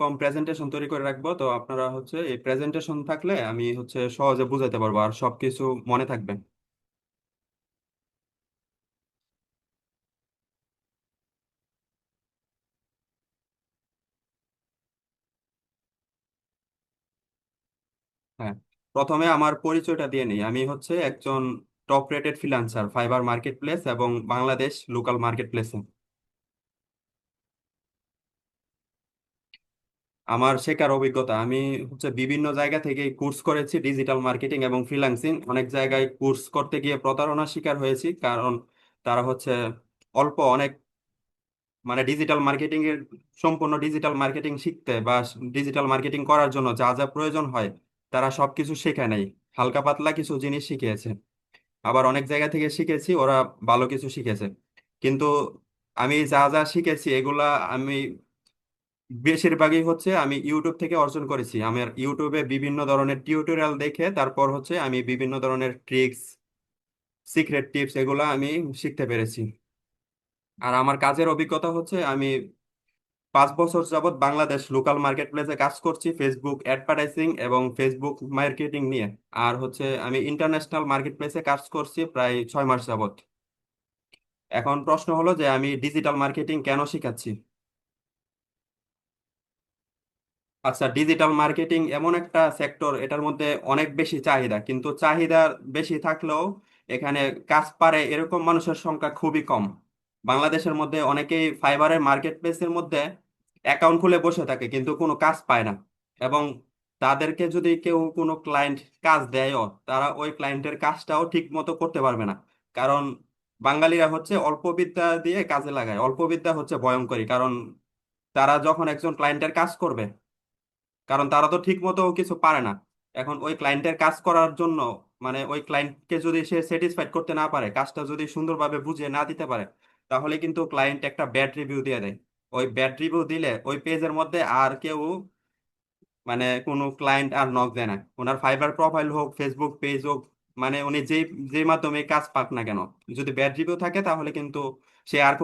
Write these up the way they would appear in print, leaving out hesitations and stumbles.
কম presentation তৈরি করে রাখবো, তো আপনারা এই প্রেজেন্টেশন থাকলে আমি সহজে বুঝাতে পারবো আর সবকিছু মনে থাকবে। হ্যাঁ, প্রথমে আমার পরিচয়টা দিয়ে নিই। আমি একজন top rated freelancer fibre market place এবং বাংলাদেশ লোকাল মার্কেট প্লেসে। আমার শেখার অভিজ্ঞতা, আমি বিভিন্ন জায়গা থেকে কোর্স করেছি ডিজিটাল মার্কেটিং এবং ফ্রিল্যান্সিং। অনেক জায়গায় কোর্স করতে গিয়ে প্রতারণার শিকার হয়েছি, কারণ তারা অল্প অনেক ডিজিটাল মার্কেটিং এর সম্পূর্ণ ডিজিটাল মার্কেটিং শিখতে বা ডিজিটাল মার্কেটিং করার জন্য যা যা প্রয়োজন হয় তারা সবকিছু শেখায় নাই, হালকা পাতলা কিছু জিনিস শিখিয়েছে। আবার অনেক জায়গা থেকে শিখেছি, ওরা ভালো কিছু শিখেছে। কিন্তু আমি যা যা শিখেছি এগুলা আমি বেশিরভাগই আমি ইউটিউব থেকে অর্জন করেছি। আমার ইউটিউবে বিভিন্ন ধরনের টিউটোরিয়াল দেখে তারপর আমি বিভিন্ন ধরনের ট্রিক্স, সিক্রেট টিপস এগুলা আমি শিখতে পেরেছি। আর আমার কাজের অভিজ্ঞতা আমি 5 বছর যাবত বাংলাদেশ লোকাল মার্কেট প্লেসে কাজ করছি, ফেসবুক অ্যাডভার্টাইজিং এবং ফেসবুক মার্কেটিং নিয়ে। আর আমি ইন্টারন্যাশনাল মার্কেট প্লেসে কাজ করছি প্রায় 6 মাস যাবত। এখন প্রশ্ন হলো যে আমি ডিজিটাল মার্কেটিং কেন শিখাচ্ছি। আচ্ছা, ডিজিটাল মার্কেটিং এমন একটা সেক্টর, এটার মধ্যে অনেক বেশি চাহিদা, কিন্তু চাহিদা বেশি থাকলেও এখানে কাজ পারে এরকম মানুষের সংখ্যা খুবই কম। বাংলাদেশের মধ্যে অনেকেই ফাইবারের মার্কেট প্লেসের মধ্যে অ্যাকাউন্ট খুলে বসে থাকে কিন্তু কোনো কাজ পায় না। এবং তাদেরকে যদি কেউ কোনো ক্লায়েন্ট কাজ দেয়ও, তারা ওই ক্লায়েন্টের কাজটাও ঠিক মতো করতে পারবে না। কারণ বাঙালিরা অল্প বিদ্যা দিয়ে কাজে লাগায়। অল্প বিদ্যা ভয়ঙ্করী, কারণ তারা যখন একজন ক্লায়েন্টের কাজ করবে, কারণ তারা তো ঠিক মতো কিছু পারে না। এখন ওই ক্লায়েন্টের কাজ করার জন্য ওই ক্লায়েন্টকে যদি সে স্যাটিসফাইড করতে না পারে, কাজটা যদি সুন্দরভাবে বুঝিয়ে না দিতে পারে, তাহলে কিন্তু ক্লায়েন্ট একটা ব্যাড রিভিউ দিয়ে দেয়। ওই ব্যাড রিভিউ দিলে ওই পেজের মধ্যে আর কেউ কোনো ক্লায়েন্ট আর নক দেয় না। ওনার ফাইবার প্রোফাইল হোক, ফেসবুক পেজ হোক, উনি যেই যেই মাধ্যমে কাজ পাক না কেন, যদি ব্যাড রিভিউ থাকে তাহলে কিন্তু সে আর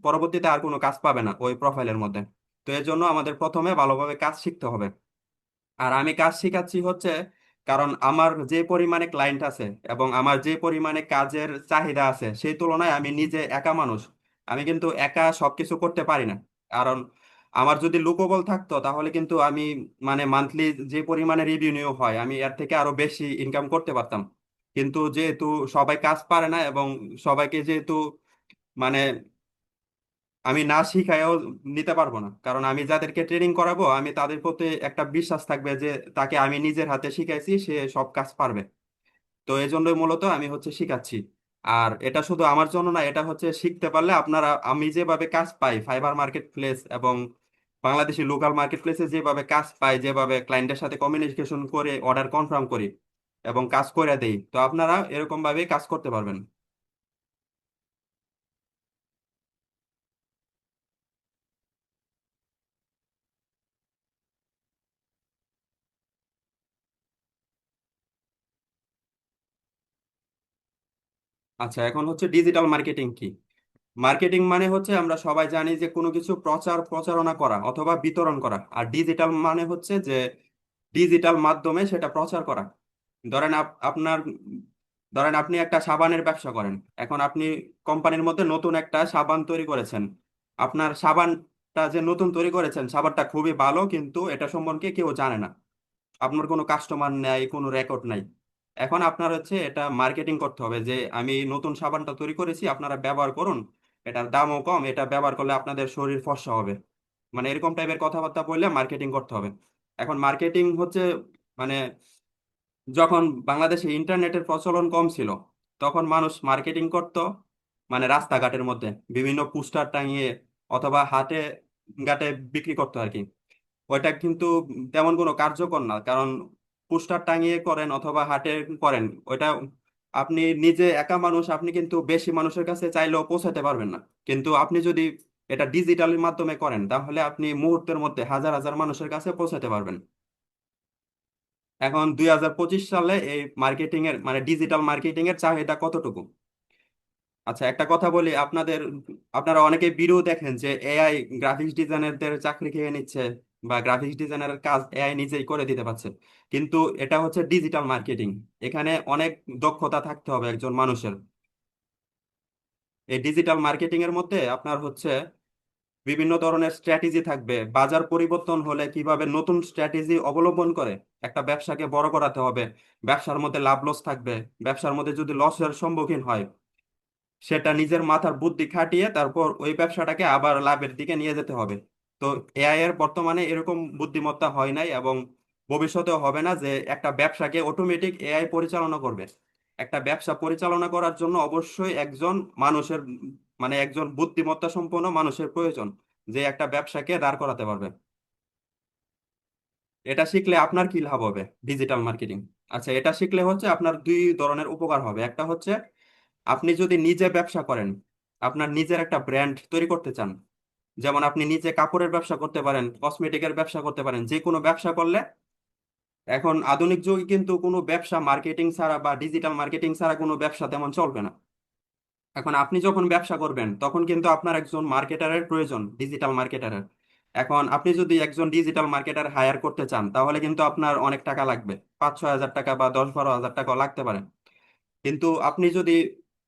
পরবর্তীতে আর কোনো কাজ পাবে না ওই প্রোফাইলের মধ্যে। তো এর জন্য আমাদের প্রথমে ভালোভাবে কাজ শিখতে হবে। আর আমি কাজ শিখাচ্ছি কারণ আমার যে পরিমাণে ক্লায়েন্ট আছে এবং আমার যে পরিমাণে কাজের চাহিদা আছে, সেই তুলনায় আমি নিজে একা মানুষ। আমি কিন্তু একা সবকিছু করতে পারি না। কারণ আমার যদি লোকবল থাকতো তাহলে কিন্তু আমি মান্থলি যে পরিমাণে রেভিনিউ হয় আমি এর থেকে আরো বেশি ইনকাম করতে পারতাম। কিন্তু যেহেতু সবাই কাজ পারে না এবং সবাইকে যেহেতু মানে আমি না শিখাইও নিতে পারবো না, কারণ আমি যাদেরকে ট্রেনিং করাবো আমি তাদের প্রতি একটা বিশ্বাস থাকবে যে তাকে আমি নিজের হাতে শিখাইছি, সে সব কাজ পারবে। তো এই জন্যই মূলত আমি শিখাচ্ছি। আর এটা শুধু আমার জন্য না, এটা শিখতে পারলে আপনারা, আমি যেভাবে কাজ পাই ফাইবার মার্কেট প্লেস এবং বাংলাদেশি লোকাল মার্কেট প্লেসে যেভাবে কাজ পাই, যেভাবে ক্লায়েন্টের সাথে কমিউনিকেশন করে অর্ডার কনফার্ম করি এবং কাজ করে দেই, তো আপনারা এরকম ভাবে কাজ করতে পারবেন। আচ্ছা, এখন ডিজিটাল মার্কেটিং কি? মার্কেটিং মানে আমরা সবাই জানি যে কোনো কিছু প্রচার প্রচারণা করা অথবা বিতরণ করা। আর ডিজিটাল মানে যে ডিজিটাল মাধ্যমে সেটা প্রচার করা। ধরেন আপনার, ধরেন আপনি একটা সাবানের ব্যবসা করেন। এখন আপনি কোম্পানির মধ্যে নতুন একটা সাবান তৈরি করেছেন। আপনার সাবানটা যে নতুন তৈরি করেছেন, সাবানটা খুবই ভালো, কিন্তু এটা সম্পর্কে কেউ জানে না। আপনার কোনো কাস্টমার নাই, কোনো রেকর্ড নাই। এখন আপনার এটা মার্কেটিং করতে হবে যে আমি নতুন সাবানটা তৈরি করেছি, আপনারা ব্যবহার করুন, এটার দামও কম, এটা ব্যবহার করলে আপনাদের শরীর ফর্সা হবে। এরকম টাইপের কথাবার্তা বললে মার্কেটিং করতে হবে। এখন মার্কেটিং মানে যখন বাংলাদেশে ইন্টারনেটের প্রচলন কম ছিল, তখন মানুষ মার্কেটিং করত রাস্তাঘাটের মধ্যে বিভিন্ন পোস্টার টাঙিয়ে অথবা হাটে ঘাটে বিক্রি করতো আর কি। ওইটা কিন্তু তেমন কোনো কার্যকর না, কারণ পোস্টার টাঙিয়ে করেন অথবা হাটে করেন, ওইটা আপনি নিজে একা মানুষ, আপনি কিন্তু বেশি মানুষের কাছে চাইলেও পৌঁছাতে পারবেন না। কিন্তু আপনি যদি এটা ডিজিটালের মাধ্যমে করেন তাহলে আপনি মুহূর্তের মধ্যে হাজার হাজার মানুষের কাছে পৌঁছাতে পারবেন। এখন 2025 সালে এই মার্কেটিং এর ডিজিটাল মার্কেটিং এর চাহিদা কতটুকু? আচ্ছা, একটা কথা বলি আপনাদের, আপনারা অনেকে ভিডিও দেখেন যে এআই গ্রাফিক্স ডিজাইনারদের চাকরি খেয়ে নিচ্ছে, বা গ্রাফিক্স ডিজাইনারের কাজ এআই নিজেই করে দিতে পারছে। কিন্তু এটা হচ্ছে ডিজিটাল মার্কেটিং, এখানে অনেক দক্ষতা থাকতে হবে একজন মানুষের। এই ডিজিটাল মার্কেটিং এর মধ্যে আপনার হচ্ছে বিভিন্ন ধরনের স্ট্র্যাটেজি থাকবে, বাজার পরিবর্তন হলে কিভাবে নতুন স্ট্র্যাটেজি অবলম্বন করে একটা ব্যবসাকে বড় করাতে হবে। ব্যবসার মধ্যে লাভ লস থাকবে, ব্যবসার মধ্যে যদি লসের সম্মুখীন হয় সেটা নিজের মাথার বুদ্ধি খাটিয়ে তারপর ওই ব্যবসাটাকে আবার লাভের দিকে নিয়ে যেতে হবে। তো এআই এর বর্তমানে এরকম বুদ্ধিমত্তা হয় নাই, এবং ভবিষ্যতেও হবে না যে একটা ব্যবসাকে অটোমেটিক এআই পরিচালনা করবে। একটা ব্যবসা পরিচালনা করার জন্য অবশ্যই একজন মানুষের, মানে একজন বুদ্ধিমত্তা সম্পন্ন মানুষের প্রয়োজন, যে একটা ব্যবসাকে দাঁড় করাতে পারবে। এটা শিখলে আপনার কি লাভ হবে ডিজিটাল মার্কেটিং? আচ্ছা, এটা শিখলে হচ্ছে আপনার দুই ধরনের উপকার হবে। একটা হচ্ছে আপনি যদি নিজে ব্যবসা করেন, আপনার নিজের একটা ব্র্যান্ড তৈরি করতে চান, যেমন আপনি নিজে কাপড়ের ব্যবসা করতে পারেন, কসমেটিকের ব্যবসা করতে পারেন, যে কোনো ব্যবসা করলে এখন আধুনিক যুগে কিন্তু কোনো ব্যবসা মার্কেটিং ছাড়া বা ডিজিটাল মার্কেটিং ছাড়া কোনো ব্যবসা তেমন চলবে না। এখন আপনি যখন ব্যবসা করবেন তখন কিন্তু আপনার একজন মার্কেটারের প্রয়োজন, ডিজিটাল মার্কেটারের। এখন আপনি যদি একজন ডিজিটাল মার্কেটার হায়ার করতে চান তাহলে কিন্তু আপনার অনেক টাকা লাগবে, 5-6 হাজার টাকা বা 10-12 হাজার টাকা লাগতে পারে। কিন্তু আপনি যদি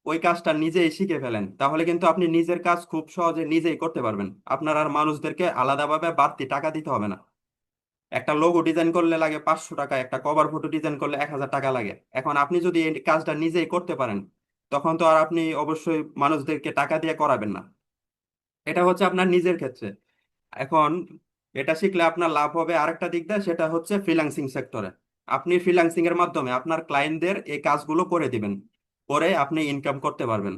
ওই কাজটা নিজেই শিখে ফেলেন তাহলে কিন্তু আপনি নিজের কাজ খুব সহজে নিজেই করতে পারবেন, আপনার আর মানুষদেরকে আলাদাভাবে বাড়তি টাকা দিতে হবে না। একটা লোগো ডিজাইন করলে লাগে 500 টাকা, একটা কভার ফটো ডিজাইন করলে 1000 টাকা লাগে। এখন আপনি যদি এই কাজটা নিজেই করতে পারেন তখন তো আর আপনি অবশ্যই মানুষদেরকে টাকা দিয়ে করাবেন না। এটা হচ্ছে আপনার নিজের ক্ষেত্রে। এখন এটা শিখলে আপনার লাভ হবে আরেকটা দিক দিয়ে, সেটা হচ্ছে ফ্রিল্যান্সিং সেক্টরে। আপনি ফ্রিল্যান্সিং এর মাধ্যমে আপনার ক্লায়েন্টদের এই কাজগুলো করে দিবেন, করে আপনি ইনকাম করতে পারবেন।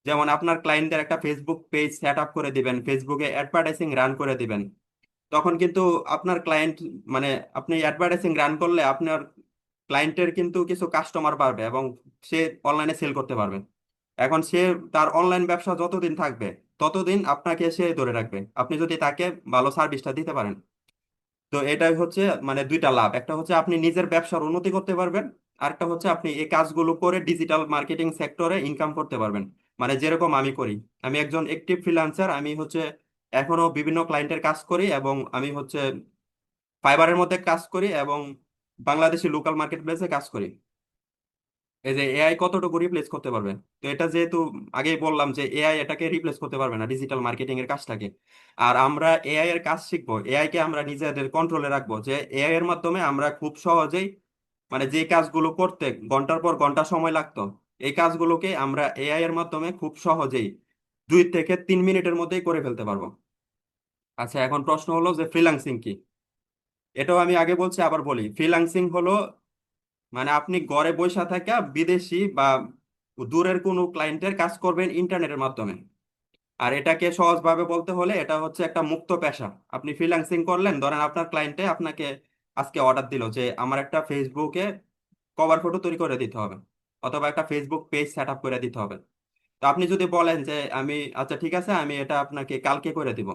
যেমন আপনার ক্লায়েন্টদের একটা ফেসবুক পেজ সেট আপ করে দিবেন, ফেসবুকে অ্যাডভার্টাইজিং রান করে দিবেন। তখন কিন্তু আপনার ক্লায়েন্ট, মানে আপনি অ্যাডভার্টাইজিং রান করলে আপনার ক্লায়েন্টের কিন্তু কিছু কাস্টমার বাড়বে এবং সে অনলাইনে সেল করতে পারবে। এখন সে তার অনলাইন ব্যবসা যতদিন থাকবে ততদিন আপনাকে সে ধরে রাখবে, আপনি যদি তাকে ভালো সার্ভিসটা দিতে পারেন। তো এটাই হচ্ছে মানে দুইটা লাভ, একটা হচ্ছে আপনি নিজের ব্যবসার উন্নতি করতে পারবেন, আরেকটা হচ্ছে আপনি এই কাজগুলো করে ডিজিটাল মার্কেটিং সেক্টরে ইনকাম করতে পারবেন। মানে যেরকম আমি করি, আমি একজন একটিভ ফ্রিল্যান্সার, আমি হচ্ছে এখনো বিভিন্ন ক্লায়েন্টের কাজ করি, এবং আমি হচ্ছে ফাইবারের মধ্যে কাজ করি এবং বাংলাদেশি লোকাল মার্কেট প্লেসে কাজ করি। এই যে এআই কতটুকু রিপ্লেস করতে পারবে, তো এটা যেহেতু আগেই বললাম যে এআই এটাকে রিপ্লেস করতে পারবে না, ডিজিটাল মার্কেটিং এর কাজটাকে। আর আমরা এআই এর কাজ শিখবো, এআই কে আমরা নিজেদের কন্ট্রোলে রাখবো, যে এআই এর মাধ্যমে আমরা খুব সহজেই, মানে যে কাজগুলো করতে ঘন্টার পর ঘন্টা সময় লাগতো, এই কাজগুলোকে আমরা এআই এর মাধ্যমে খুব সহজেই 2 থেকে 3 মিনিটের মধ্যেই করে ফেলতে পারবো। আচ্ছা, এখন প্রশ্ন হলো যে ফ্রিল্যান্সিং কি। এটাও আমি আগে বলছি আবার বলি, ফ্রিল্যান্সিং হলো মানে আপনি ঘরে বসে থাকা বিদেশি বা দূরের কোনো ক্লায়েন্টের কাজ করবেন ইন্টারনেটের মাধ্যমে। আর এটাকে সহজভাবে বলতে হলে এটা হচ্ছে একটা মুক্ত পেশা। আপনি ফ্রিল্যান্সিং করলেন, ধরেন আপনার ক্লায়েন্টে আপনাকে আজকে অর্ডার দিল যে আমার একটা ফেসবুকে কভার ফটো তৈরি করে দিতে হবে, অথবা একটা ফেসবুক পেজ সেট আপ করে দিতে হবে। তো আপনি যদি বলেন যে আমি, আচ্ছা ঠিক আছে, আমি এটা আপনাকে কালকে করে দিব,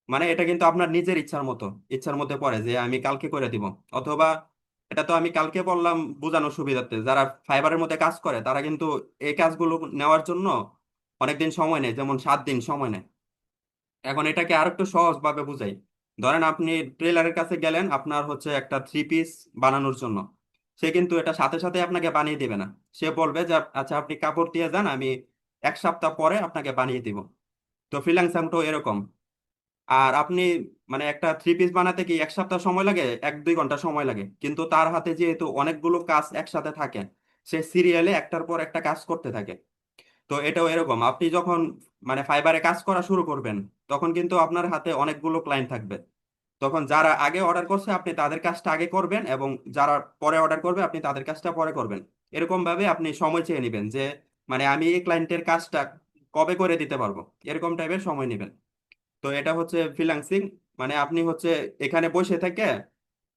মানে এটা কিন্তু আপনার নিজের ইচ্ছার মতো, ইচ্ছার মধ্যে পড়ে যে আমি কালকে করে দিব। অথবা এটা তো আমি কালকে বললাম বোঝানোর সুবিধার্থে, যারা ফাইবারের মধ্যে কাজ করে তারা কিন্তু এই কাজগুলো নেওয়ার জন্য অনেকদিন সময় নেয়, যেমন 7 দিন সময় নেয়। এখন এটাকে আরেকটু সহজ ভাবে বুঝাই, ধরেন আপনি টেলারের কাছে গেলেন আপনার হচ্ছে একটা 3 পিস বানানোর জন্য, সে কিন্তু এটা সাথে সাথে আপনাকে বানিয়ে দিবে না। সে বলবে যে আচ্ছা আপনি কাপড় দিয়ে যান, আমি 1 সপ্তাহ পরে আপনাকে বানিয়ে দিব। তো ফ্রিল্যান্সারটাও এরকম। আর আপনি, মানে একটা 3 পিস বানাতে কি 1 সপ্তাহ সময় লাগে, 1-2 ঘন্টা সময় লাগে, কিন্তু তার হাতে যেহেতু অনেকগুলো কাজ একসাথে থাকে, সে সিরিয়ালে একটার পর একটা কাজ করতে থাকে। তো এটাও এরকম, আপনি যখন মানে ফাইবারে কাজ করা শুরু করবেন তখন কিন্তু আপনার হাতে অনেকগুলো ক্লায়েন্ট থাকবে। তখন যারা আগে অর্ডার করছে আপনি তাদের কাজটা আগে করবেন, এবং যারা পরে অর্ডার করবে আপনি তাদের কাজটা পরে করবেন। এরকম ভাবে আপনি সময় চেয়ে নেবেন যে মানে আমি এই ক্লায়েন্টের কাজটা কবে করে দিতে পারবো, এরকম টাইপের সময় নেবেন। তো এটা হচ্ছে ফ্রিল্যান্সিং। মানে আপনি হচ্ছে এখানে বসে থেকে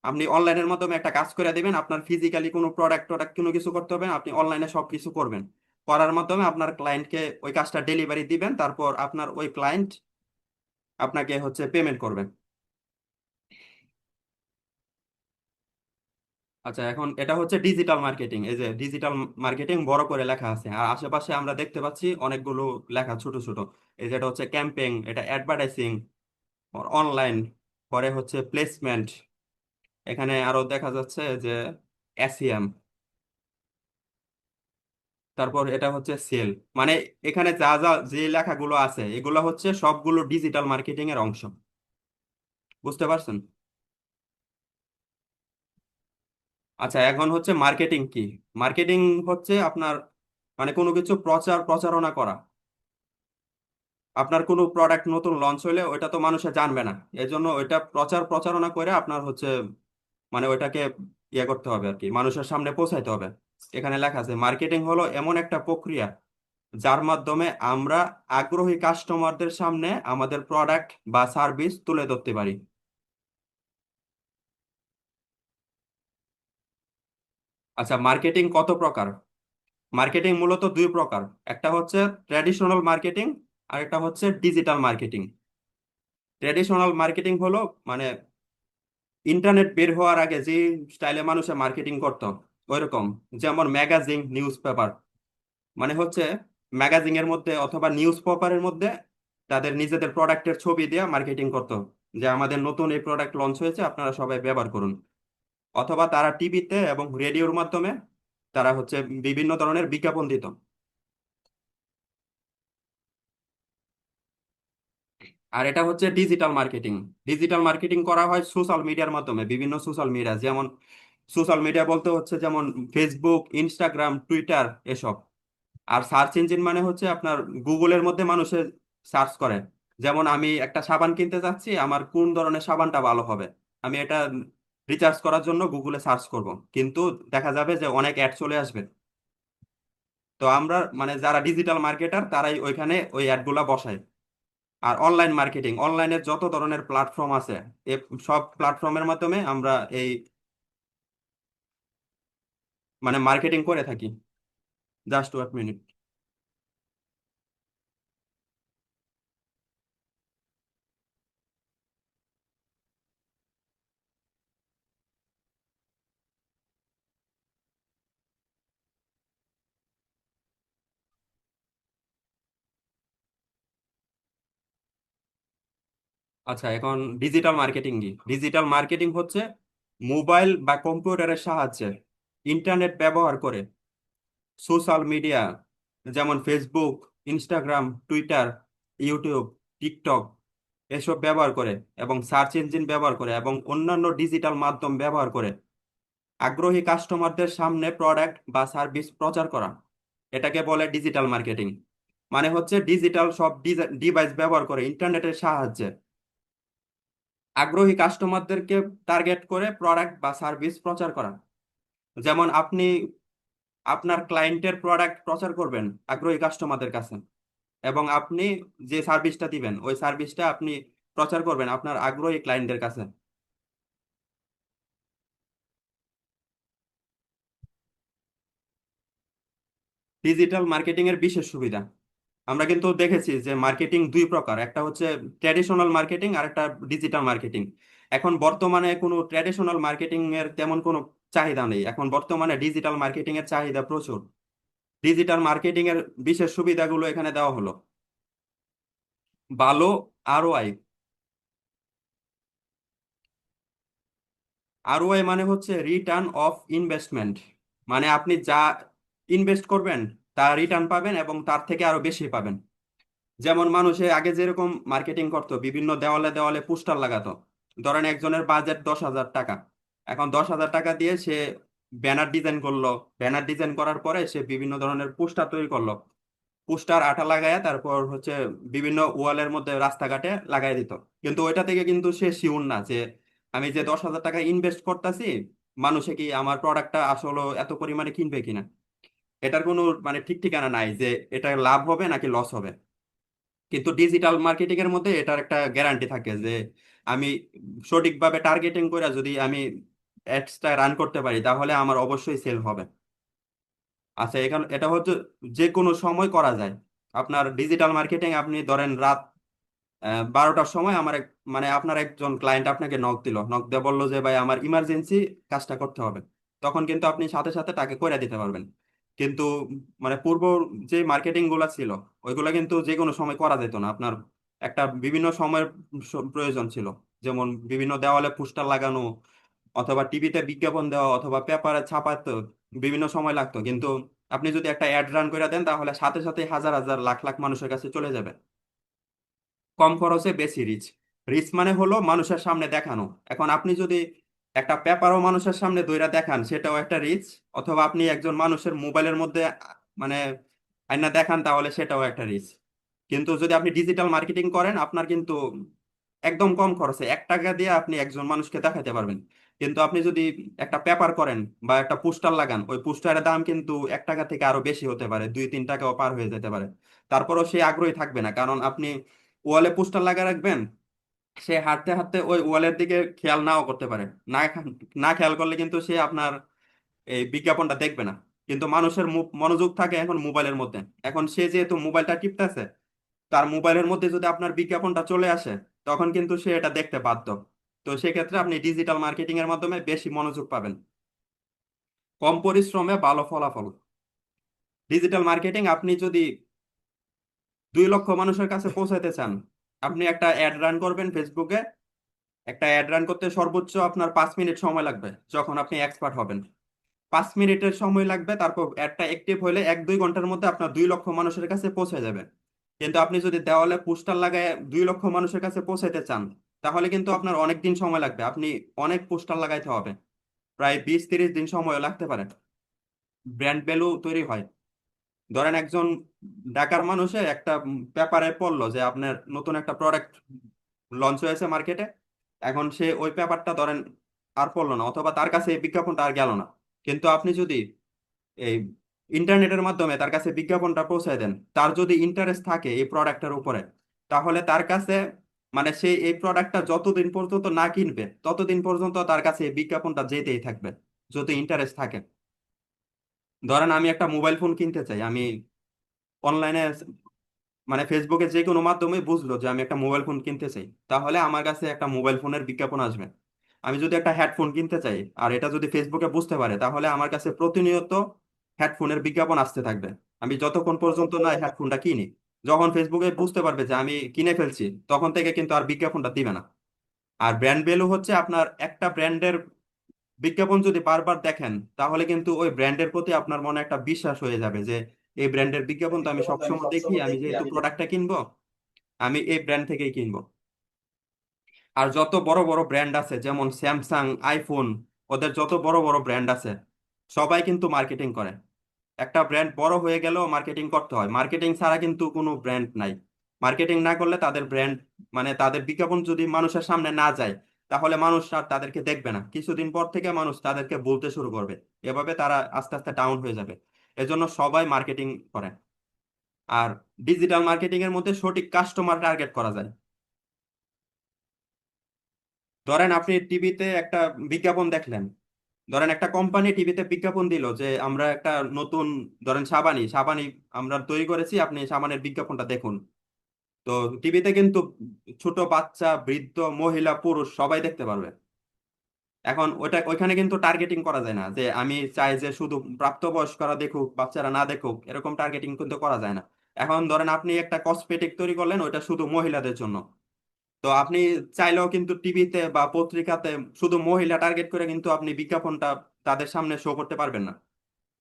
আপনি অনলাইনের মাধ্যমে একটা কাজ করে দিবেন, আপনার ফিজিক্যালি কোনো প্রোডাক্ট টোডাক্ট কোনো কিছু করতে হবে না, আপনি অনলাইনে সব কিছু করবেন, করার মাধ্যমে আপনার ক্লায়েন্টকে ওই কাজটা ডেলিভারি দিবেন, তারপর আপনার ওই ক্লায়েন্ট আপনাকে হচ্ছে পেমেন্ট করবেন। আচ্ছা, এখন এটা হচ্ছে ডিজিটাল মার্কেটিং, এই যে ডিজিটাল মার্কেটিং বড় করে লেখা আছে, আর আশেপাশে আমরা দেখতে পাচ্ছি অনেকগুলো লেখা ছোট ছোট। এই যেটা হচ্ছে ক্যাম্পেইন, এটা অ্যাডভার্টাইজিং, অনলাইন। পরে হচ্ছে প্লেসমেন্ট, এখানে আরো দেখা যাচ্ছে যে এসইএম, তারপর এটা হচ্ছে সেল। মানে এখানে যা যা যে লেখাগুলো আছে এগুলো হচ্ছে সবগুলো ডিজিটাল মার্কেটিং এর অংশ। বুঝতে পারছেন? আচ্ছা, এখন হচ্ছে মার্কেটিং কি। মার্কেটিং হচ্ছে আপনার মানে কোনো কিছু প্রচার প্রচারণা করা। আপনার কোনো প্রোডাক্ট নতুন লঞ্চ হলে ওইটা তো মানুষে জানবে না, এই জন্য ওইটা প্রচার প্রচারণা করে আপনার হচ্ছে মানে ওইটাকে ইয়ে করতে হবে আর কি, মানুষের সামনে পৌঁছাইতে হবে। এখানে লেখা আছে মার্কেটিং হলো এমন একটা প্রক্রিয়া যার মাধ্যমে আমরা আগ্রহী কাস্টমারদের সামনে আমাদের প্রোডাক্ট বা সার্ভিস তুলে ধরতে পারি। আচ্ছা, মার্কেটিং কত প্রকার? মার্কেটিং মূলত দুই প্রকার, একটা হচ্ছে ট্র্যাডিশনাল মার্কেটিং আর একটা হচ্ছে ডিজিটাল মার্কেটিং। ট্র্যাডিশনাল মার্কেটিং হলো মানে ইন্টারনেট বের হওয়ার আগে যে স্টাইলে মানুষে মার্কেটিং করতো ওইরকম, যেমন ম্যাগাজিন, নিউজ পেপার। মানে হচ্ছে ম্যাগাজিন এর মধ্যে অথবা নিউজ পেপারের মধ্যে তাদের নিজেদের প্রোডাক্টের ছবি দিয়ে মার্কেটিং করতো, যে আমাদের নতুন এই প্রোডাক্ট লঞ্চ হয়েছে, আপনারা সবাই ব্যবহার করুন। অথবা তারা টিভিতে এবং রেডিওর মাধ্যমে তারা হচ্ছে বিভিন্ন ধরনের বিজ্ঞাপন দিত। আর এটা হচ্ছে ডিজিটাল মার্কেটিং। ডিজিটাল মার্কেটিং করা হয় সোশ্যাল মিডিয়ার মাধ্যমে, বিভিন্ন সোশ্যাল মিডিয়া, যেমন সোশ্যাল মিডিয়া বলতে হচ্ছে যেমন ফেসবুক, ইনস্টাগ্রাম, টুইটার এসব। আর সার্চ ইঞ্জিন মানে হচ্ছে আপনার গুগলের মধ্যে মানুষের সার্চ করে, যেমন আমি একটা সাবান কিনতে চাচ্ছি, আমার কোন ধরনের সাবানটা ভালো হবে, আমি এটা রিসার্চ করার জন্য গুগলে সার্চ করব, কিন্তু দেখা যাবে যে অনেক অ্যাড চলে আসবে। তো আমরা মানে যারা ডিজিটাল মার্কেটার তারাই ওইখানে ওই অ্যাডগুলা বসায়। আর অনলাইন মার্কেটিং, অনলাইনের যত ধরনের প্ল্যাটফর্ম আছে এ সব প্ল্যাটফর্মের মাধ্যমে আমরা এই মানে মার্কেটিং করে থাকি। Just wait minute. আচ্ছা, এখন ডিজিটাল মার্কেটিং কি। ডিজিটাল মার্কেটিং হচ্ছে মোবাইল বা কম্পিউটারের সাহায্যে ইন্টারনেট ব্যবহার করে সোশ্যাল মিডিয়া, যেমন Facebook, Instagram, Twitter, YouTube, TikTok এসব ব্যবহার করে এবং সার্চ ইঞ্জিন ব্যবহার করে এবং অন্যান্য ডিজিটাল মাধ্যম ব্যবহার করে আগ্রহী কাস্টমারদের সামনে প্রোডাক্ট বা সার্ভিস প্রচার করা। এটাকে বলে ডিজিটাল মার্কেটিং। মানে হচ্ছে ডিজিটাল সব ডিভাইস ব্যবহার করে ইন্টারনেটের সাহায্যে আগ্রহী কাস্টমারদেরকে টার্গেট করে প্রোডাক্ট বা সার্ভিস প্রচার করা। যেমন আপনি আপনার ক্লায়েন্টের প্রোডাক্ট প্রচার করবেন আগ্রহী কাস্টমারদের কাছে, এবং আপনি যে সার্ভিসটা দিবেন ওই সার্ভিসটা আপনি প্রচার করবেন আপনার আগ্রহী ক্লায়েন্টের কাছে। ডিজিটাল মার্কেটিং এর বিশেষ সুবিধা, আমরা কিন্তু দেখেছি যে মার্কেটিং দুই প্রকার, একটা হচ্ছে ট্র্যাডিশনাল মার্কেটিং আর একটা ডিজিটাল মার্কেটিং। এখন বর্তমানে কোনো ট্র্যাডিশনাল মার্কেটিং এর তেমন কোনো চাহিদা নেই, এখন বর্তমানে ডিজিটাল মার্কেটিং এর চাহিদা প্রচুর। ডিজিটাল মার্কেটিং এর বিশেষ সুবিধাগুলো এখানে দেওয়া হলো। ভালো আরওআই। আরওআই মানে হচ্ছে রিটার্ন অফ ইনভেস্টমেন্ট। মানে আপনি যা ইনভেস্ট করবেন তা রিটার্ন পাবেন এবং তার থেকে আরো বেশি পাবেন। যেমন মানুষে আগে যেরকম মার্কেটিং করতো, বিভিন্ন দেওয়ালে দেওয়ালে পোস্টার লাগাতো। ধরেন একজনের বাজেট 10,000 টাকা, এখন 10,000 টাকা দিয়ে সে ব্যানার ডিজাইন করলো। ব্যানার ডিজাইন করার পরে সে বিভিন্ন ধরনের পোস্টার তৈরি করলো, পোস্টার আঠা লাগায় তারপর হচ্ছে বিভিন্ন ওয়ালের মধ্যে রাস্তাঘাটে লাগাই দিত। কিন্তু ওইটা থেকে কিন্তু সে শিওর না যে আমি যে 10,000 টাকা ইনভেস্ট করতেছি মানুষে কি আমার প্রোডাক্টটা আসলে এত পরিমাণে কিনবে কিনা। এটার কোনো মানে ঠিক ঠিকানা নাই যে এটা লাভ হবে নাকি লস হবে। কিন্তু ডিজিটাল মার্কেটিং এর মধ্যে এটার একটা গ্যারান্টি থাকে যে আমি সঠিকভাবে টার্গেটিং করে যদি আমি অ্যাডসটা রান করতে পারি তাহলে আমার অবশ্যই সেল হবে। আচ্ছা, এখানে এটা হচ্ছে যে কোনো সময় করা যায়। আপনার ডিজিটাল মার্কেটিং আপনি ধরেন রাত 12টার সময় আমার মানে আপনার একজন ক্লায়েন্ট আপনাকে নক দিল, নক দিয়ে বললো যে ভাই আমার ইমার্জেন্সি কাজটা করতে হবে, তখন কিন্তু আপনি সাথে সাথে তাকে করে দিতে পারবেন। কিন্তু মানে পূর্ব যে মার্কেটিং গুলা ছিল ওইগুলা কিন্তু যে কোনো সময় করা যেত না, আপনার একটা বিভিন্ন সময়ের প্রয়োজন ছিল। যেমন বিভিন্ন দেওয়ালে পোস্টার লাগানো অথবা টিভিতে বিজ্ঞাপন দেওয়া অথবা পেপারে ছাপাতে বিভিন্ন সময় লাগতো, কিন্তু আপনি যদি একটা অ্যাড রান করে দেন তাহলে সাথে সাথে হাজার হাজার লাখ লাখ মানুষের কাছে চলে যাবে। কম খরচে বেশি রিচ। রিচ মানে হলো মানুষের সামনে দেখানো। এখন আপনি যদি একটা পেপারও মানুষের সামনে দইরা দেখান সেটাও একটা রিচ, অথবা আপনি একজন মানুষের মোবাইলের মধ্যে মানে আয়না দেখান তাহলে সেটাও একটা রিচ। কিন্তু যদি আপনি ডিজিটাল মার্কেটিং করেন আপনার কিন্তু একদম কম খরচে 1 টাকা দিয়ে আপনি একজন মানুষকে দেখাতে পারবেন। কিন্তু আপনি যদি একটা পেপার করেন বা একটা পোস্টার লাগান, ওই পোস্টারের দাম কিন্তু 1 টাকা থেকে আরো বেশি হতে পারে, 2-3 টাকাও পার হয়ে যেতে পারে। তারপরও সে আগ্রহী থাকবে না, কারণ আপনি ওয়ালে পোস্টার লাগা রাখবেন, সে হাঁটতে হাঁটতে ওই ওয়ালের দিকে খেয়াল নাও করতে পারে। না না খেয়াল করলে কিন্তু সে আপনার এই বিজ্ঞাপনটা দেখবে না। কিন্তু মানুষের মনোযোগ থাকে এখন মোবাইলের মধ্যে। এখন সে যেহেতু মোবাইলটা টিপতেছে, তার মোবাইলের মধ্যে যদি আপনার বিজ্ঞাপনটা চলে আসে তখন কিন্তু সে এটা দেখতে বাধ্য। তো সেক্ষেত্রে আপনি ডিজিটাল মার্কেটিং এর মাধ্যমে বেশি মনোযোগ পাবেন, কম পরিশ্রমে ভালো ফলাফল। ডিজিটাল মার্কেটিং আপনি যদি 2 লক্ষ মানুষের কাছে পৌঁছাতে চান, আপনি একটা অ্যাড রান করবেন ফেসবুকে। একটা অ্যাড রান করতে সর্বোচ্চ আপনার 5 মিনিট সময় লাগবে যখন আপনি এক্সপার্ট হবেন। 5 মিনিটের সময় লাগবে, তারপর অ্যাডটা অ্যাক্টিভ হলে 1-2 ঘন্টার মধ্যে আপনার 2 লক্ষ মানুষের কাছে পৌঁছে যাবে। কিন্তু আপনি যদি দেওয়ালে পোস্টার লাগায় 2 লক্ষ মানুষের কাছে পৌঁছাইতে চান তাহলে কিন্তু আপনার অনেক দিন সময় লাগবে। আপনি অনেক পোস্টার লাগাইতে হবে, প্রায় 20-30 দিন সময় লাগতে পারে। ব্র্যান্ড ভ্যালু তৈরি হয়। ধরেন একজন ঢাকার মানুষে একটা পেপারে পড়লো যে আপনার নতুন একটা প্রোডাক্ট লঞ্চ হয়েছে মার্কেটে। এখন সে ওই পেপারটা ধরেন আর পড়লো না, অথবা তার কাছে এই বিজ্ঞাপনটা আর গেল না। কিন্তু আপনি যদি এই ইন্টারনেটের মাধ্যমে তার কাছে বিজ্ঞাপনটা পৌঁছায় দেন, তার যদি ইন্টারেস্ট থাকে এই প্রোডাক্টের উপরে, তাহলে তার কাছে মানে সে এই প্রোডাক্টটা যতদিন পর্যন্ত না কিনবে ততদিন পর্যন্ত তার কাছে এই বিজ্ঞাপনটা যেতেই থাকবে, যদি ইন্টারেস্ট থাকে। ধরেন আমি একটা মোবাইল ফোন কিনতে চাই, আমি অনলাইনে মানে ফেসবুকে যে কোনো মাধ্যমে বুঝলো যে আমি একটা মোবাইল ফোন কিনতে চাই, তাহলে আমার কাছে একটা মোবাইল ফোনের বিজ্ঞাপন আসবে। আমি যদি একটা হেডফোন কিনতে চাই আর এটা যদি ফেসবুকে বুঝতে পারে, তাহলে আমার কাছে প্রতিনিয়ত হেডফোনের বিজ্ঞাপন আসতে থাকবে, আমি যতক্ষণ পর্যন্ত না হেডফোনটা কিনি। যখন ফেসবুকে বুঝতে পারবে যে আমি কিনে ফেলছি, তখন থেকে কিন্তু আর বিজ্ঞাপনটা দিবে না। আর ব্র্যান্ড ভ্যালু হচ্ছে আপনার একটা ব্র্যান্ডের বিজ্ঞাপন যদি বারবার দেখেন তাহলে কিন্তু ওই ব্র্যান্ডের প্রতি আপনার মনে একটা বিশ্বাস হয়ে যাবে যে এই ব্র্যান্ডের বিজ্ঞাপন তো আমি সবসময় দেখি, আমি যেহেতু প্রোডাক্টটা কিনবো আমি এই ব্র্যান্ড থেকেই কিনবো। আর যত বড় বড় ব্র্যান্ড আছে যেমন স্যামসাং, আইফোন, ওদের যত বড় বড় ব্র্যান্ড আছে সবাই কিন্তু মার্কেটিং করে। একটা ব্র্যান্ড বড় হয়ে গেলেও মার্কেটিং করতে হয়, মার্কেটিং ছাড়া কিন্তু কোনো ব্র্যান্ড নাই। মার্কেটিং না করলে তাদের ব্র্যান্ড মানে তাদের বিজ্ঞাপন যদি মানুষের সামনে না যায় তাহলে মানুষ আর তাদেরকে দেখবে না, কিছুদিন পর থেকে মানুষ তাদেরকে বলতে শুরু করবে। এভাবে তারা আস্তে আস্তে ডাউন হয়ে যাবে। এজন্য সবাই মার্কেটিং করে। আর ডিজিটাল মার্কেটিং এর মধ্যে সঠিক কাস্টমার টার্গেট করা যায়। ধরেন আপনি টিভিতে একটা বিজ্ঞাপন দেখলেন, ধরেন একটা কোম্পানি টিভিতে বিজ্ঞাপন দিল যে আমরা একটা নতুন, ধরেন সাবানি সাবানি আমরা তৈরি করেছি, আপনি সাবানের বিজ্ঞাপনটা দেখুন। তো টিভিতে কিন্তু ছোট বাচ্চা, বৃদ্ধ, মহিলা, পুরুষ সবাই দেখতে পারবে। এখন ওইখানে কিন্তু টার্গেটিং করা যায় না যে আমি চাই যে শুধু প্রাপ্তবয়স্করা দেখুক বাচ্চারা না দেখুক, এরকম টার্গেটিং কিন্তু করা যায় না। এখন ধরেন আপনি একটা কসমেটিক তৈরি করলেন, ওইটা শুধু মহিলাদের জন্য। তো আপনি চাইলেও কিন্তু টিভিতে বা পত্রিকাতে শুধু মহিলা টার্গেট করে কিন্তু আপনি বিজ্ঞাপনটা তাদের সামনে শো করতে পারবেন না।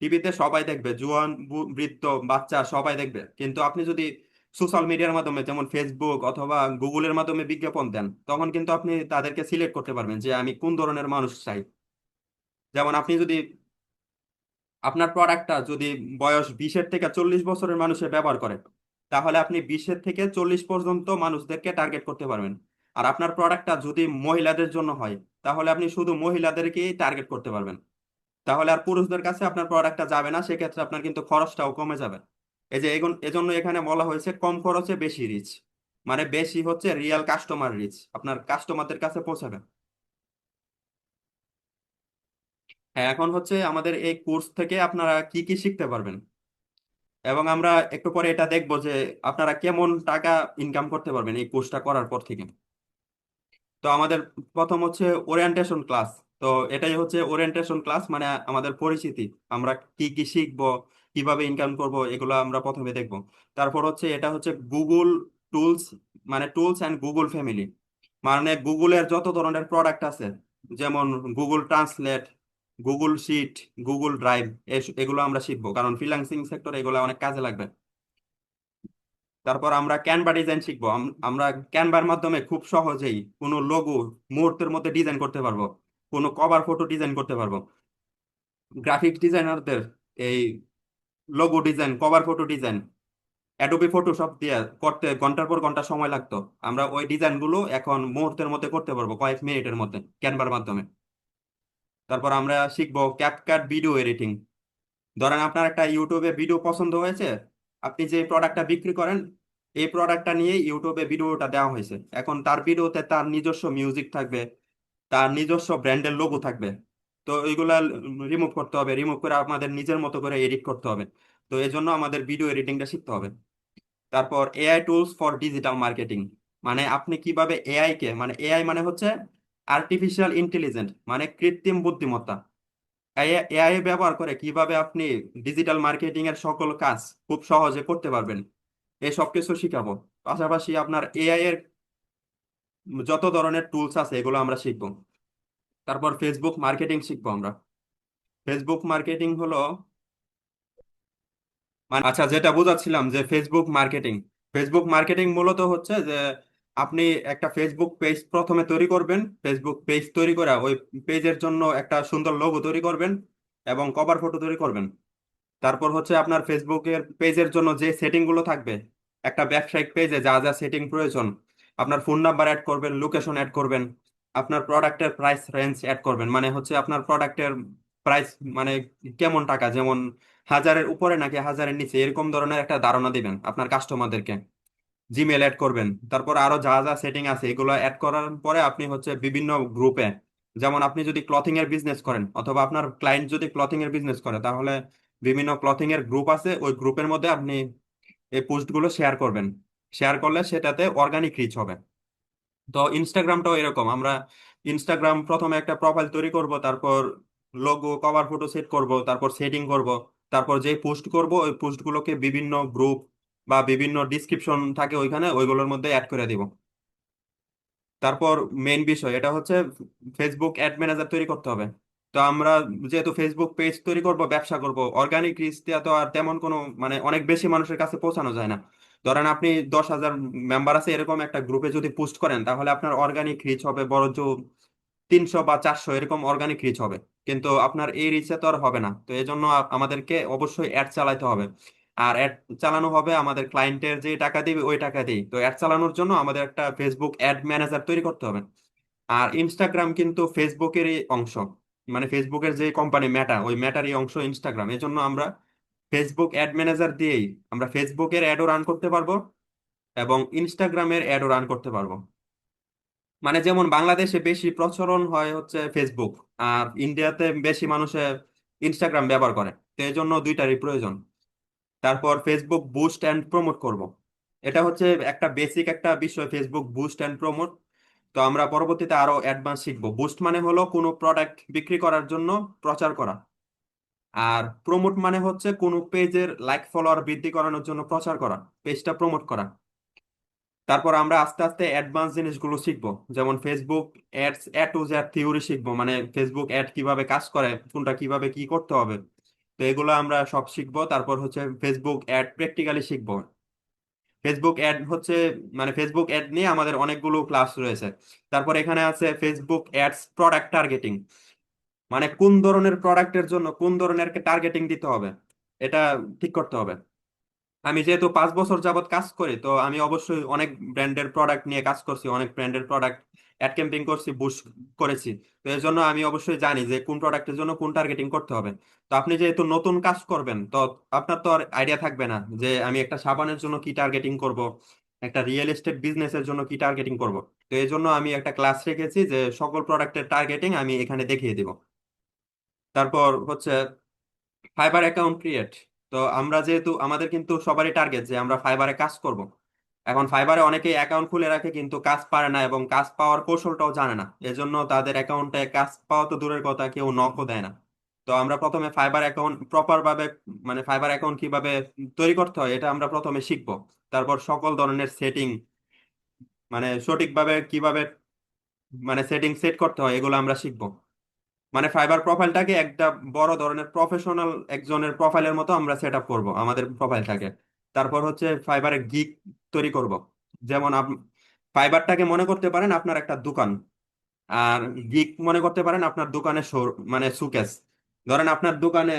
টিভিতে সবাই দেখবে, জুয়ান, বৃদ্ধ, বাচ্চা সবাই দেখবে। কিন্তু আপনি যদি সোশ্যাল মিডিয়ার মাধ্যমে যেমন ফেসবুক অথবা গুগলের মাধ্যমে বিজ্ঞাপন দেন, তখন কিন্তু আপনি তাদেরকে সিলেক্ট করতে পারবেন যে আমি কোন ধরনের মানুষ চাই। যেমন আপনি যদি আপনার প্রোডাক্টটা যদি বয়স 20 থেকে 40 বছরের মানুষে ব্যবহার করে, তাহলে আপনি 20 থেকে 40 পর্যন্ত মানুষদেরকে টার্গেট করতে পারবেন। আর আপনার প্রোডাক্টটা যদি মহিলাদের জন্য হয় তাহলে আপনি শুধু মহিলাদেরকেই টার্গেট করতে পারবেন। তাহলে আর পুরুষদের কাছে আপনার প্রোডাক্টটা যাবে না, সেক্ষেত্রে আপনার কিন্তু খরচটাও কমে যাবে। এই যে এজন্য এখানে বলা হয়েছে কম খরচে বেশি রিচ, মানে বেশি হচ্ছে রিয়েল কাস্টমার রিচ, আপনার কাস্টমারদের কাছে পৌঁছাবে। হ্যাঁ, এখন হচ্ছে আমাদের এই কোর্স থেকে আপনারা কি কি শিখতে পারবেন, এবং আমরা একটু পরে এটা দেখবো যে আপনারা কেমন টাকা ইনকাম করতে পারবেন এই কোর্সটা করার পর থেকে। তো আমাদের প্রথম হচ্ছে ওরিয়েন্টেশন ক্লাস। তো এটাই হচ্ছে ওরিয়েন্টেশন ক্লাস, মানে আমাদের পরিচিতি, আমরা কি কি শিখবো, কিভাবে ইনকাম করব, এগুলো আমরা প্রথমে দেখবো। তারপর হচ্ছে এটা হচ্ছে গুগল টুলস, মানে টুলস অ্যান্ড গুগল ফ্যামিলি। মানে গুগলের যত ধরনের প্রোডাক্ট আছে, যেমন Google translate, Google sheet, Google drive, এগুলো আমরা শিখবো, কারণ ফ্রিল্যান্সিং সেক্টরে এগুলো অনেক কাজে লাগবে। তারপর আমরা ক্যানভা ডিজাইন শিখবো। আমরা ক্যানভার মাধ্যমে খুব সহজেই কোনো লোগো মুহূর্তের মধ্যে ডিজাইন করতে পারবো, কোনো কভার ফটো ডিজাইন করতে পারবো। গ্রাফিক্স ডিজাইনারদের এই logo design, cover photo design Adobe Photoshop দিয়ে করতে ঘন্টার পর ঘন্টা সময় লাগতো, আমরা ওই ডিজাইনগুলো এখন মুহূর্তের মধ্যে করতে পারবো, কয়েক মিনিটের মধ্যে ক্যানভার মাধ্যমে। তারপর আমরা শিখবো ক্যাপকাট ভিডিও এডিটিং। ধরেন আপনার একটা ইউটিউবে ভিডিও পছন্দ হয়েছে, আপনি যে প্রোডাক্টটা বিক্রি করেন, এই প্রোডাক্টটা নিয়ে ইউটিউবে ভিডিওটা দেওয়া হয়েছে, এখন তার ভিডিওতে তার নিজস্ব মিউজিক থাকবে, তার নিজস্ব ব্র্যান্ডের লোগো থাকবে। তো এইগুলা রিমুভ করতে হবে, রিমুভ করে আমাদের নিজের মতো করে এডিট করতে হবে। তো এই জন্য আমাদের ভিডিও এডিটিংটা শিখতে হবে। তারপর AI tools for digital marketing, মানে আপনি কিভাবে এআই কে, মানে এআই মানে হচ্ছে আর্টিফিশিয়াল ইন্টেলিজেন্ট, মানে কৃত্রিম বুদ্ধিমত্তা। এআই ব্যবহার করে কিভাবে আপনি ডিজিটাল মার্কেটিং এর সকল কাজ খুব সহজে করতে পারবেন, এই সব কিছু শিখাবো। পাশাপাশি আপনার এআই এর যত ধরনের টুলস আছে এগুলো আমরা শিখবো। তারপর ফেসবুক মার্কেটিং শিখবো আমরা। ফেসবুক মার্কেটিং হলো মানে, আচ্ছা, যেটা বোঝাচ্ছিলাম যে ফেসবুক মার্কেটিং, ফেসবুক মার্কেটিং মূলত হচ্ছে যে আপনি একটা ফেসবুক পেজ প্রথমে তৈরি করবেন, ফেসবুক পেজ তৈরি করে ওই পেজের জন্য একটা সুন্দর লোগো তৈরি করবেন এবং কভার ফটো তৈরি করবেন। তারপর হচ্ছে আপনার ফেসবুকের পেজের জন্য যে সেটিং গুলো থাকবে, একটা ব্যবসায়িক পেজে যা যা সেটিং প্রয়োজন, আপনার ফোন নাম্বার অ্যাড করবেন, লোকেশন অ্যাড করবেন, আপনার প্রোডাক্টের প্রাইস রেঞ্জ অ্যাড করবেন, মানে হচ্ছে আপনার প্রোডাক্টের প্রাইস মানে কেমন টাকা, যেমন 1000-এর উপরে নাকি 1000-এর নিচে, এরকম ধরনের একটা ধারণা দিবেন আপনার কাস্টমারদেরকে। জিমেল অ্যাড করবেন, তারপর আরো যা যা সেটিং আছে এগুলো অ্যাড করার পরে আপনি হচ্ছে বিভিন্ন গ্রুপে, যেমন আপনি যদি ক্লথিং এর বিজনেস করেন অথবা আপনার ক্লায়েন্ট যদি ক্লথিং এর বিজনেস করে, তাহলে বিভিন্ন ক্লথিং এর গ্রুপ আছে, ওই গ্রুপের মধ্যে আপনি এই পোস্ট গুলো শেয়ার করবেন। শেয়ার করলে সেটাতে অর্গানিক রিচ হবে। তো ইনস্টাগ্রামটাও এরকম, আমরা ইনস্টাগ্রাম প্রথমে একটা প্রোফাইল তৈরি করব, তারপর লোগো কভার ফটো সেট করব, তারপর সেটিং করব, তারপর যে পোস্ট করব ওই পোস্টগুলোকে বিভিন্ন গ্রুপ বা বিভিন্ন ডিসক্রিপশন থাকে ওইখানে ওইগুলোর মধ্যে অ্যাড করে দিব। তারপর মেইন বিষয় এটা হচ্ছে ফেসবুক অ্যাড ম্যানেজার তৈরি করতে হবে। তো আমরা যেহেতু ফেসবুক পেজ তৈরি করব, ব্যবসা করব, অর্গানিক রিচ দেওয়া তো আর তেমন কোনো মানে অনেক বেশি মানুষের কাছে পৌঁছানো যায় না। ধরেন আপনি 10,000 মেম্বার আছে এরকম একটা গ্রুপে যদি পোস্ট করেন, তাহলে আপনার অর্গানিক রিচ হবে বড় জোর 300 বা 400 এরকম অর্গানিক রিচ হবে। কিন্তু আপনার এই রিচে তো আর হবে না, তো এই জন্য আমাদেরকে অবশ্যই অ্যাড চালাতে হবে। আর অ্যাড চালানো হবে আমাদের ক্লায়েন্টের যে টাকা দিবে ওই টাকা দিই, তো অ্যাড চালানোর জন্য আমাদের একটা ফেসবুক অ্যাড ম্যানেজার তৈরি করতে হবে। আর ইনস্টাগ্রাম কিন্তু ফেসবুকেরই অংশ, মানে ফেসবুকের যে কোম্পানি মেটা, ওই মেটারই অংশ ইনস্টাগ্রাম। এই জন্য আমরা ফেসবুক অ্যাড ম্যানেজার দিয়েই আমরা ফেসবুকের অ্যাডও রান করতে পারবো এবং ইনস্টাগ্রামের অ্যাডও রান করতে পারবো। মানে যেমন বাংলাদেশে বেশি প্রচলন হয় হচ্ছে ফেসবুক, আর ইন্ডিয়াতে বেশি মানুষে ইনস্টাগ্রাম ব্যবহার করে, তো এই জন্য দুইটারই প্রয়োজন। তারপর ফেসবুক বুস্ট অ্যান্ড প্রমোট করব, এটা হচ্ছে একটা বেসিক একটা বিষয়, ফেসবুক বুস্ট অ্যান্ড প্রমোট। তো আমরা পরবর্তীতে আরো অ্যাডভান্স শিখবো। বুস্ট মানে হলো কোনো প্রোডাক্ট বিক্রি করার জন্য প্রচার করা, আর প্রমোট মানে হচ্ছে কোনো পেজের লাইক ফলোয়ার বৃদ্ধি করানোর জন্য প্রচার করা, পেজটা প্রমোট করা। তারপর আমরা আস্তে আস্তে অ্যাডভান্স জিনিসগুলো শিখবো, যেমন Facebook ads A to Z theory শিখবো, মানে ফেসবুক অ্যাড কিভাবে কাজ করে, কোনটা কিভাবে কি করতে হবে। তো এগুলো আমরা সব শিখবো। তারপর হচ্ছে ফেসবুক অ্যাড প্র্যাকটিক্যালি শিখবো। ফেসবুক অ্যাড হচ্ছে মানে ফেসবুক অ্যাড নিয়ে আমাদের অনেকগুলো ক্লাস রয়েছে। তারপর এখানে আছে ফেসবুক অ্যাডস প্রোডাক্ট টার্গেটিং, মানে কোন ধরনের প্রোডাক্টের জন্য কোন ধরনের টার্গেটিং দিতে হবে, এটা ঠিক করতে হবে। আমি যেহেতু 5 বছর যাবত কাজ করি, তো আমি অবশ্যই অনেক ব্র্যান্ডের প্রোডাক্ট নিয়ে কাজ করছি, অনেক ব্র্যান্ডের প্রোডাক্ট অ্যাড ক্যাম্পেইন করছি, বুশ করেছি। তো এর জন্য আমি অবশ্যই জানি যে কোন প্রোডাক্টের জন্য কোন টার্গেটিং করতে হবে। তো আপনি যেহেতু নতুন কাজ করবেন, তো আপনার তো আর আইডিয়া থাকবে না যে আমি একটা সাবানের জন্য কি টার্গেটিং করব, একটা রিয়েল এস্টেট বিজনেসের জন্য কি টার্গেটিং করব। তো এই জন্য আমি একটা ক্লাস রেখেছি যে সকল প্রোডাক্টের টার্গেটিং আমি এখানে দেখিয়ে দিব। তারপর হচ্ছে ফাইবার অ্যাকাউন্ট ক্রিয়েট। তো আমরা যেহেতু আমাদের কিন্তু সবারই টার্গেট যে আমরা ফাইবারে কাজ করব। এখন ফাইবারে অনেকেই অ্যাকাউন্ট খুলে রাখে কিন্তু কাজ পারে না এবং কাজ পাওয়ার কৌশলটাও জানে না, এজন্য তাদের অ্যাকাউন্টে কাজ পাওয়া তো দূরের কথা, কেউ নকও দেয় না। তো আমরা প্রথমে ফাইবার অ্যাকাউন্ট প্রপার ভাবে, মানে ফাইবার অ্যাকাউন্ট কিভাবে তৈরি করতে হয় এটা আমরা প্রথমে শিখবো। তারপর সকল ধরনের সেটিং, মানে সঠিকভাবে কিভাবে মানে সেটিং সেট করতে হয়, এগুলো আমরা শিখবো। মানে ফাইবার প্রোফাইলটাকে একটা বড় ধরনের প্রফেশনাল একজনের প্রোফাইলের মতো আমরা সেট আপ করবো আমাদের প্রোফাইলটাকে। তারপর হচ্ছে ফাইবারের গিগ তৈরি করব। যেমন ফাইবারটাকে মনে করতে পারেন আপনার একটা দোকান, আর গিগ মনে করতে পারেন আপনার দোকানে মানে সুকেস। ধরেন আপনার দোকানে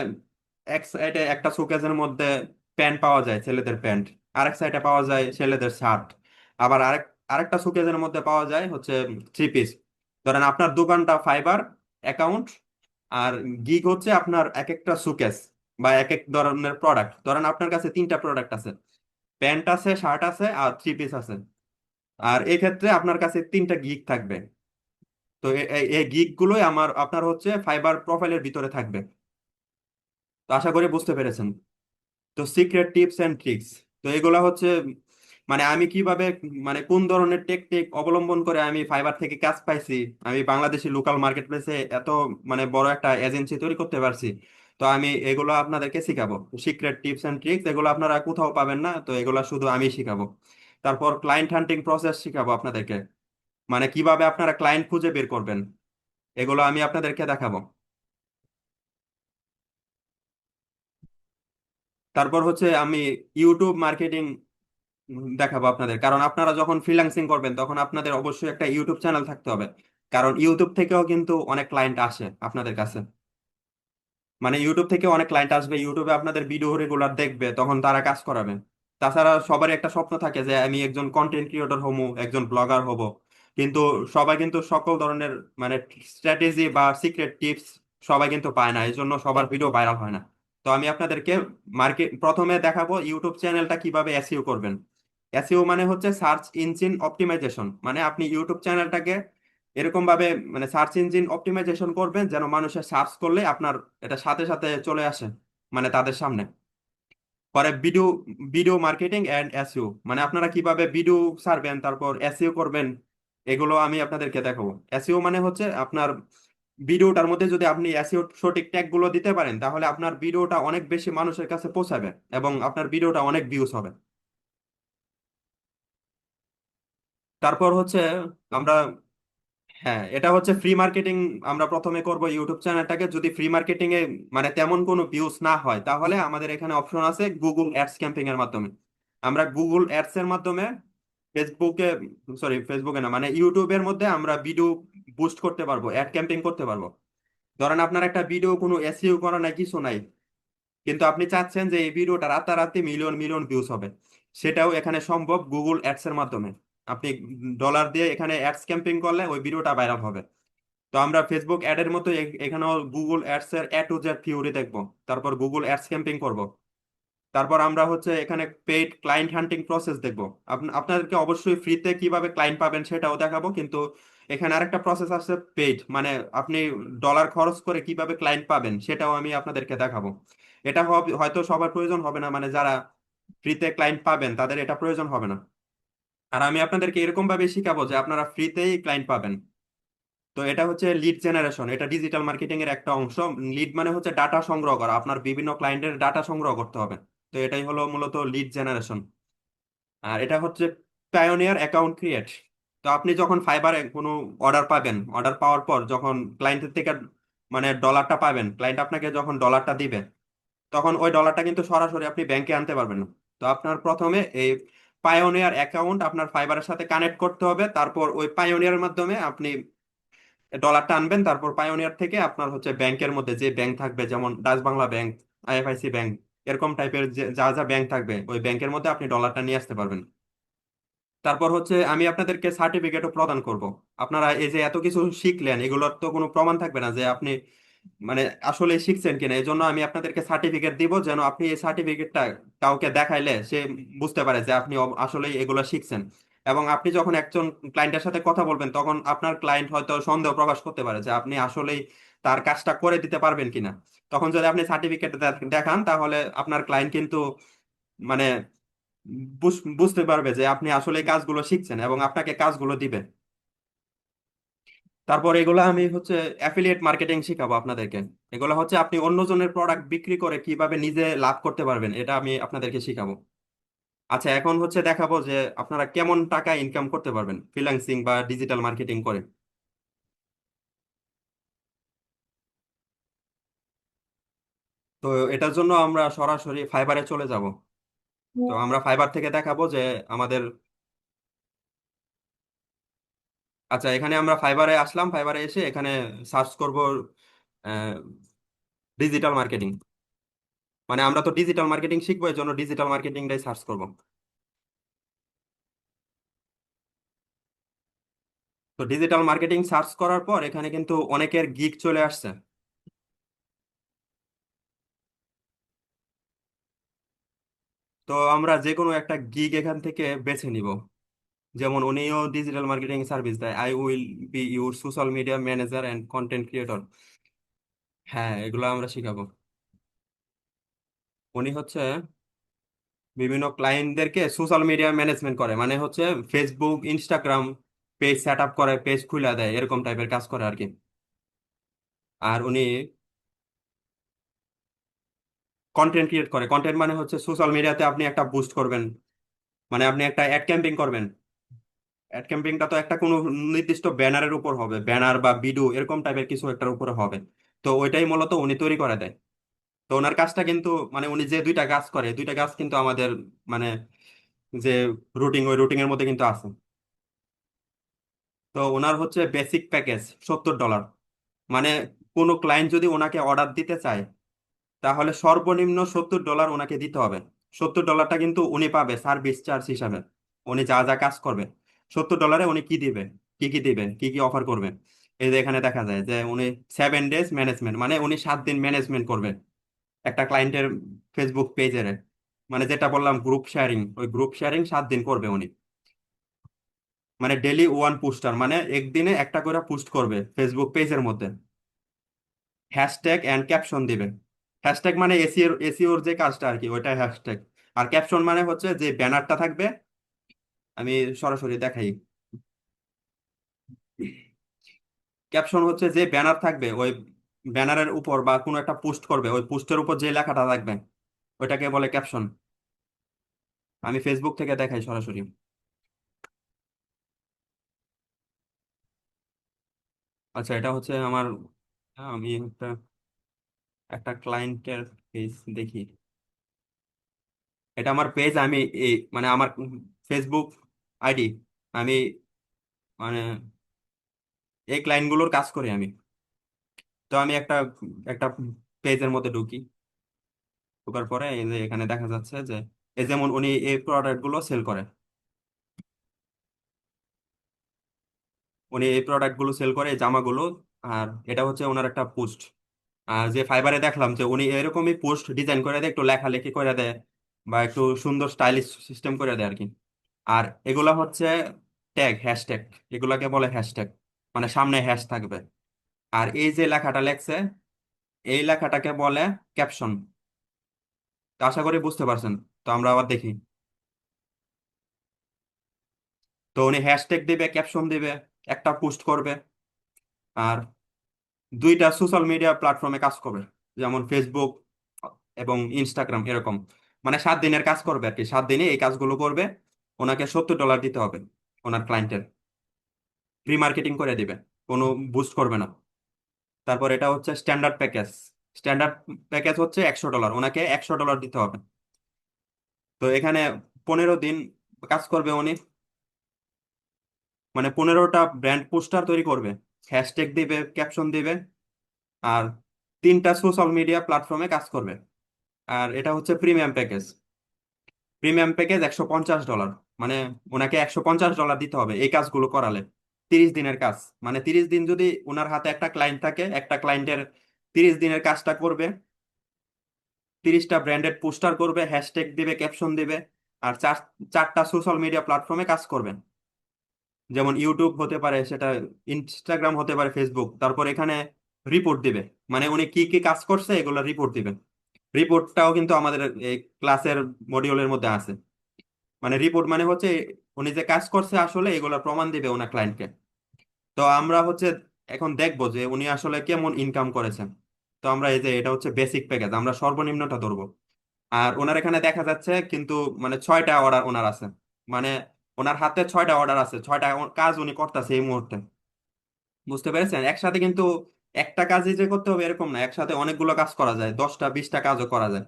এক সাইডে একটা সুকেসের মধ্যে প্যান্ট পাওয়া যায়, ছেলেদের প্যান্ট। আরেক সাইডে পাওয়া যায় ছেলেদের শার্ট। আবার আরেকটা সুকেসের মধ্যে পাওয়া যায় হচ্ছে থ্রি পিস। ধরেন আপনার দোকানটা ফাইবার অ্যাকাউন্ট, আর গিগ হচ্ছে আপনার এক একটা সুকেস বা এক এক ধরনের প্রোডাক্ট। ধরেন আপনার কাছে তিনটা প্রোডাক্ট আছে, প্যান্ট আছে, শার্ট আছে, আর থ্রি পিস আছে। আর এই ক্ষেত্রে আপনার কাছে তিনটা গিগ থাকবে। তো এই গিগ গুলোই আপনার হচ্ছে ফাইবার প্রোফাইলের ভিতরে থাকবে। তো আশা করি বুঝতে পেরেছেন। তো সিক্রেট টিপস এন্ড ট্রিক্স, তো এগুলা হচ্ছে মানে আমি কিভাবে, মানে কোন ধরনের টেকনিক অবলম্বন করে আমি ফাইবার থেকে কাজ পাইছি, আমি বাংলাদেশি লোকাল মার্কেট প্লেসে এত মানে বড় একটা এজেন্সি তৈরি করতে পারছি। তো আমি এগুলো আপনাদেরকে শিখাবো। সিক্রেট টিপস এন্ড ট্রিক্স এগুলো আপনারা কোথাও পাবেন না, তো এগুলো শুধু আমি শিখাবো। তারপর ক্লায়েন্ট হান্টিং প্রসেস শিখাবো আপনাদেরকে, মানে কিভাবে আপনারা ক্লায়েন্ট খুঁজে বের করবেন, এগুলো আমি আপনাদেরকে দেখাবো। তারপর হচ্ছে আমি ইউটিউব মার্কেটিং দেখাবো আপনাদের, কারণ আপনারা যখন ফ্রিল্যান্সিং করবেন তখন আপনাদের অবশ্যই একটা ইউটিউব চ্যানেল থাকতে হবে। কারণ ইউটিউব থেকেও কিন্তু অনেক ক্লায়েন্ট আসে আপনাদের কাছে। মানে ইউটিউব থেকে অনেক ক্লায়েন্ট আসবে, ইউটিউবে আপনাদের ভিডিও রেগুলার দেখবে, তখন তারা কাজ করাবে। তাছাড়া সবারই একটা স্বপ্ন থাকে যে আমি একজন কন্টেন্ট ক্রিয়েটর হবো, একজন ব্লগার হব। কিন্তু সবাই কিন্তু সকল ধরনের মানে স্ট্র্যাটেজি বা সিক্রেট টিপস সবাই কিন্তু পায় না, এই জন্য সবার ভিডিও ভাইরাল হয় না। তো আমি আপনাদেরকে প্রথমে দেখাবো ইউটিউব চ্যানেলটা কিভাবে এসইও করবেন। এসইও মানে হচ্ছে সার্চ ইঞ্জিন অপটিমাইজেশন, মানে আপনি ইউটিউব চ্যানেলটাকে এরকম ভাবে মানে সার্চ ইঞ্জিন অপটিমাইজেশন করবেন যেন মানুষের সার্চ করলে আপনার এটা সাথে সাথে চলে আসে, মানে তাদের সামনে। পরে video video marketing and SEO, মানে আপনারা কিভাবে ভিডিও ছাড়বেন তারপর এসইও করবেন, এগুলো আমি আপনাদেরকে দেখাবো। এসইও মানে হচ্ছে আপনার ভিডিওটার মধ্যে যদি আপনি এসইও সঠিক ট্যাগ গুলো দিতে পারেন তাহলে আপনার ভিডিওটা অনেক বেশি মানুষের কাছে পৌঁছাবে এবং আপনার ভিডিওটা অনেক ভিউজ হবে। তারপর হচ্ছে আমরা, হ্যাঁ এটা হচ্ছে ফ্রি মার্কেটিং। আমরা প্রথমে করব ইউটিউব চ্যানেলটাকে, যদি ফ্রি মার্কেটিং এ মানে তেমন কোনো ভিউজ না হয় তাহলে আমাদের এখানে অপশন আছে গুগল অ্যাডস ক্যাম্পেইন এর মাধ্যমে। আমরা গুগল অ্যাডস এর মাধ্যমে ফেসবুকে, সরি ফেসবুকে না, মানে ইউটিউবের মধ্যে আমরা ভিডিও বুস্ট করতে পারবো, অ্যাড ক্যাম্পেইন করতে পারবো। ধরেন আপনার একটা ভিডিও কোনো এসইও করা নাই, কিছু নাই, কিন্তু আপনি চাচ্ছেন যে এই ভিডিওটা রাতারাতি মিলিয়ন মিলিয়ন ভিউজ হবে, সেটাও এখানে সম্ভব গুগল অ্যাডস এর মাধ্যমে। আপনি ডলার দিয়ে এখানে অ্যাডস ক্যাম্পেইন করলে ওই ভিডিওটা ভাইরাল হবে। তো আমরা ফেসবুক অ্যাড এর মতো এখানেও গুগল অ্যাডস এর এ টু জেড থিওরি দেখবো, তারপর গুগল অ্যাডস ক্যাম্পেইন করব। তারপর আমরা হচ্ছে এখানে পেইড ক্লায়েন্ট হান্টিং প্রসেস দেখবো। আপনাদেরকে অবশ্যই ফ্রিতে কিভাবে ক্লায়েন্ট পাবেন সেটাও দেখাবো, কিন্তু এখানে আরেকটা প্রসেস আছে পেইড, মানে আপনি ডলার খরচ করে কিভাবে ক্লায়েন্ট পাবেন সেটাও আমি আপনাদেরকে দেখাবো। এটা হয়তো সবার প্রয়োজন হবে না, মানে যারা ফ্রিতে ক্লায়েন্ট পাবেন তাদের এটা প্রয়োজন হবে না। আর আমি আপনাদেরকে এরকম ভাবে শিখাবো যে আপনারা ফ্রিতেই ক্লায়েন্ট পাবেন। তো এটা হচ্ছে লিড জেনারেশন, এটা ডিজিটাল মার্কেটিং এর একটা অংশ। লিড মানে হচ্ছে ডাটা সংগ্রহ করা, আপনার বিভিন্ন ক্লায়েন্টের ডাটা সংগ্রহ করতে হবে। তো এটাই হলো মূলত লিড জেনারেশন। আর এটা হচ্ছে পায়োনিয়ার অ্যাকাউন্ট ক্রিয়েট। তো আপনি যখন ফাইবারে কোনো অর্ডার পাবেন, অর্ডার পাওয়ার পর যখন ক্লায়েন্টের থেকে মানে ডলারটা পাবেন, ক্লায়েন্ট আপনাকে যখন ডলারটা দিবে তখন ওই ডলারটা কিন্তু সরাসরি আপনি ব্যাংকে আনতে পারবেন না। তো আপনার প্রথমে এই পায়োনিয়ার অ্যাকাউন্ট আপনার ফাইবারের সাথে কানেক্ট করতে হবে, তারপর ওই পায়োনিয়ারের মাধ্যমে আপনি ডলারটা আনবেন। তারপর পায়োনিয়ার থেকে আপনার হচ্ছে ব্যাংকের মধ্যে যে ব্যাংক থাকবে, যেমন Dutch Bangla bank, IFIC bank, এরকম টাইপের যে যা যা ব্যাংক থাকবে ওই ব্যাংকের মধ্যে আপনি ডলারটা নিয়ে আসতে পারবেন। তারপর হচ্ছে আমি আপনাদেরকে সার্টিফিকেটও প্রদান করব। আপনারা এই যে এত কিছু শিখলেন এগুলোর তো কোনো প্রমাণ থাকবে না যে আপনি মানে আসলে শিখছেন কিনা, এই জন্য আমি আপনাদেরকে সার্টিফিকেট দিব, যেন আপনি এই সার্টিফিকেটটা কাউকে দেখাইলে সে বুঝতে পারে যে আপনি আসলেই এগুলো শিখছেন। এবং আপনি যখন একজন ক্লায়েন্টের সাথে কথা বলবেন তখন আপনার ক্লায়েন্ট হয়তো সন্দেহ প্রকাশ করতে পারে যে আপনি আসলেই তার কাজটা করে দিতে পারবেন কিনা। তখন যদি আপনি সার্টিফিকেট দেখান তাহলে আপনার ক্লায়েন্ট কিন্তু মানে বুঝতে পারবে যে আপনি আসলে কাজগুলো শিখছেন এবং আপনাকে কাজগুলো দিবে। তারপর এগুলো আমি হচ্ছে অ্যাফিলিয়েট মার্কেটিং শিখাবো আপনাদেরকে। এগুলো হচ্ছে আপনি অন্যজনের প্রোডাক্ট বিক্রি করে কিভাবে নিজে লাভ করতে পারবেন, এটা আমি আপনাদেরকে শিখাবো। আচ্ছা এখন হচ্ছে দেখাবো যে আপনারা কেমন টাকা ইনকাম করতে পারবেন ফ্রিল্যান্সিং বা ডিজিটাল মার্কেটিং করে। তো এটার জন্য আমরা সরাসরি ফাইবারে চলে যাব। তো আমরা ফাইবার থেকে দেখাবো যে আমাদের, আচ্ছা এখানে আমরা ফাইবারে আসলাম, ফাইবারে এসে এখানে সার্চ করব ডিজিটাল মার্কেটিং। মানে আমরা তো ডিজিটাল মার্কেটিং শিখবো, এর জন্য ডিজিটাল মার্কেটিংটাই সার্চ করব। তো ডিজিটাল মার্কেটিং সার্চ করার পর এখানে কিন্তু অনেকের গিগ চলে আসছে। তো আমরা যে কোনো একটা গিগ এখান থেকে বেছে নিব। যেমন উনিও ডিজিটাল মার্কেটিং সার্ভিস দেয়, I will be your social media manager and content creator. হ্যাঁ, এগুলো আমরা শিখাবো। উনি হচ্ছে বিভিন্ন ক্লায়েন্টদেরকে সোশ্যাল মিডিয়া ম্যানেজমেন্ট করে, মানে হচ্ছে Facebook Instagram page set up করে, পেজ খুলে দেয়, এরকম টাইপের কাজ করে আর কি। আর উনি কন্টেন্ট ক্রিয়েট করে। কন্টেন্ট মানে হচ্ছে সোশ্যাল মিডিয়াতে আপনি একটা বুস্ট করবেন, মানে আপনি একটা অ্যাড ক্যাম্পেইন করবেন। অ্যাড ক্যাম্পেইনটা তো একটা কোনো নির্দিষ্ট ব্যানারের উপর হবে, ব্যানার বা ভিডিও এরকম টাইপের কিছু একটার উপরে হবে। তো ওইটাই মূলত উনি তৈরি করে দেয়। তো ওনার কাজটা কিন্তু, মানে উনি যে দুইটা কাজ করে, দুইটা কাজ কিন্তু আমাদের মানে যে রুটিন, ওই রুটিনের মধ্যে কিন্তু আছে। তো ওনার হচ্ছে বেসিক প্যাকেজ $70। মানে কোনো ক্লায়েন্ট যদি ওনাকে অর্ডার দিতে চায়, তাহলে সর্বনিম্ন $70 ওনাকে দিতে হবে। $70টা কিন্তু উনি পাবে সার্ভিস চার্জ হিসাবে। উনি যা যা কাজ করবে, $70 উনি কি দিবে, কি কি দিবে, কি কি অফার করবে। এই যে এখানে দেখা যায় যে উনি 7 ডেজ ম্যানেজমেন্ট, মানে উনি 7 দিন ম্যানেজমেন্ট করবে একটা ক্লায়েন্টের ফেসবুক পেজের। মানে যেটা বললাম গ্রুপ শেয়ারিং, ওই গ্রুপ শেয়ারিং 7 দিন করবে উনি। মানে ডেলি ওয়ান পোস্টার, মানে একদিনে একটা করে পোস্ট করবে ফেসবুক পেজের মধ্যে। হ্যাশট্যাগ অ্যান্ড ক্যাপশন দিবে। হ্যাশট্যাগ মানে এসিওর যে কাজটা আর কি, ওইটা হ্যাশট্যাগ। আর ক্যাপশন মানে হচ্ছে যে ব্যানারটা থাকবে। আমি সরাসরি দেখাই। ক্যাপশন হচ্ছে যে ব্যানার থাকবে, ওই ব্যানারের উপর বা কোনো একটা পোস্ট করবে, ওই পোস্টের উপর যে লেখাটা থাকবে ওইটাকে বলে ক্যাপশন। আমি ফেসবুক থেকে দেখাই সরাসরি। আচ্ছা, এটা হচ্ছে আমার, আমি একটা একটা ক্লায়েন্টের পেজ দেখি। এটা আমার পেজ, আমি এই মানে আমার ফেসবুক আইডি। আমি মানে এই ক্লায়েন্টগুলোর কাজ করি আমি। তো আমি একটা একটা পেজের মধ্যে ঢুকি। ঢোকার পরে এই যে এখানে দেখা যাচ্ছে যে এই যেমন উনি এই প্রোডাক্ট গুলো সেল করে, উনি এই প্রোডাক্ট গুলো সেল করে, এই জামাগুলো। আর এটা হচ্ছে ওনার একটা পোস্ট। আর যে ফাইবারে দেখলাম যে উনি এরকমই পোস্ট ডিজাইন করে দেয়, একটু লেখালেখি করে দেয় বা একটু সুন্দর স্টাইলিশ সিস্টেম করে দেয় আর কি। আর এগুলা হচ্ছে ট্যাগ, হ্যাশট্যাগ। এগুলাকে বলে হ্যাশট্যাগ, মানে সামনে হ্যাশ থাকবে। আর এই যে লেখাটা লেখছে, এই লেখাটাকে বলে ক্যাপশন। তো আশা করি বুঝতে পারছেন। তো আমরা আবার দেখি। তো উনি হ্যাশট্যাগ দিবে, ক্যাপশন দিবে, একটা পোস্ট করবে। আর দুইটা সোশ্যাল মিডিয়া প্ল্যাটফর্মে কাজ করবে, যেমন ফেসবুক এবং ইনস্টাগ্রাম এরকম। মানে 7 দিনের কাজ করবে আর কি, 7 দিনে এই কাজগুলো করবে। ওনাকে $70 দিতে হবে ওনার ক্লায়েন্টের। প্রি মার্কেটিং করে দিবে, কোনো বুস্ট করবে না। তারপর এটা হচ্ছে স্ট্যান্ডার্ড প্যাকেজ। স্ট্যান্ডার্ড প্যাকেজ হচ্ছে $100, ওনাকে $100 দিতে হবে। তো এখানে 15 দিন কাজ করবে উনি। মানে 15টা ব্র্যান্ড পোস্টার তৈরি করবে, হ্যাশট্যাগ দিবে, ক্যাপশন দিবে। আর 3টা সোশ্যাল মিডিয়া প্ল্যাটফর্মে কাজ করবে। আর এটা হচ্ছে প্রিমিয়াম প্যাকেজ। Premium package $150। মানে ওনাকে $150 দিতে হবে এই কাজগুলো করালে। 30 দিনের কাজ, মানে 30 দিন যদি ওনার হাতে একটা ক্লায়েন্ট থাকে, একটা ক্লায়েন্টের 30 দিনের কাজটা করবে। 30টা ব্র্যান্ডেড পোস্টার করবে, হ্যাশট্যাগ দিবে, ক্যাপশন দিবে। আর 4টা সোশ্যাল মিডিয়া প্ল্যাটফর্মে কাজ করবেন। যেমন ইউটিউব হতে পারে, সেটা ইনস্টাগ্রাম হতে পারে, ফেসবুক। তারপর এখানে রিপোর্ট দিবে, মানে উনি কি কি কাজ করছে এগুলো রিপোর্ট দিবেন। রিপোর্টটাও কিন্তু আমাদের এই ক্লাসের মডিউলের মধ্যে আছে। মানে রিপোর্ট মানে হচ্ছে উনি যে কাজ করছে আসলে এগুলোর প্রমাণ দিবে ওনার ক্লায়েন্টকে। তো আমরা হচ্ছে এখন দেখবো যে উনি আসলে কেমন ইনকাম করেছেন। তো আমরা এই যে এটা হচ্ছে বেসিক প্যাকেজ, আমরা সর্বনিম্নটা ধরবো। আর ওনার এখানে দেখা যাচ্ছে কিন্তু মানে 6টা অর্ডার ওনার আছে। মানে ওনার হাতে 6টা অর্ডার আছে, 6টা কাজ উনি করতেছে এই মুহূর্তে। বুঝতে পেরেছেন? একসাথে কিন্তু একটা কাজই যে করতে হবে এরকম না, একসাথে অনেকগুলো কাজ করা যায়, 10টা 20টা কাজও করা যায়।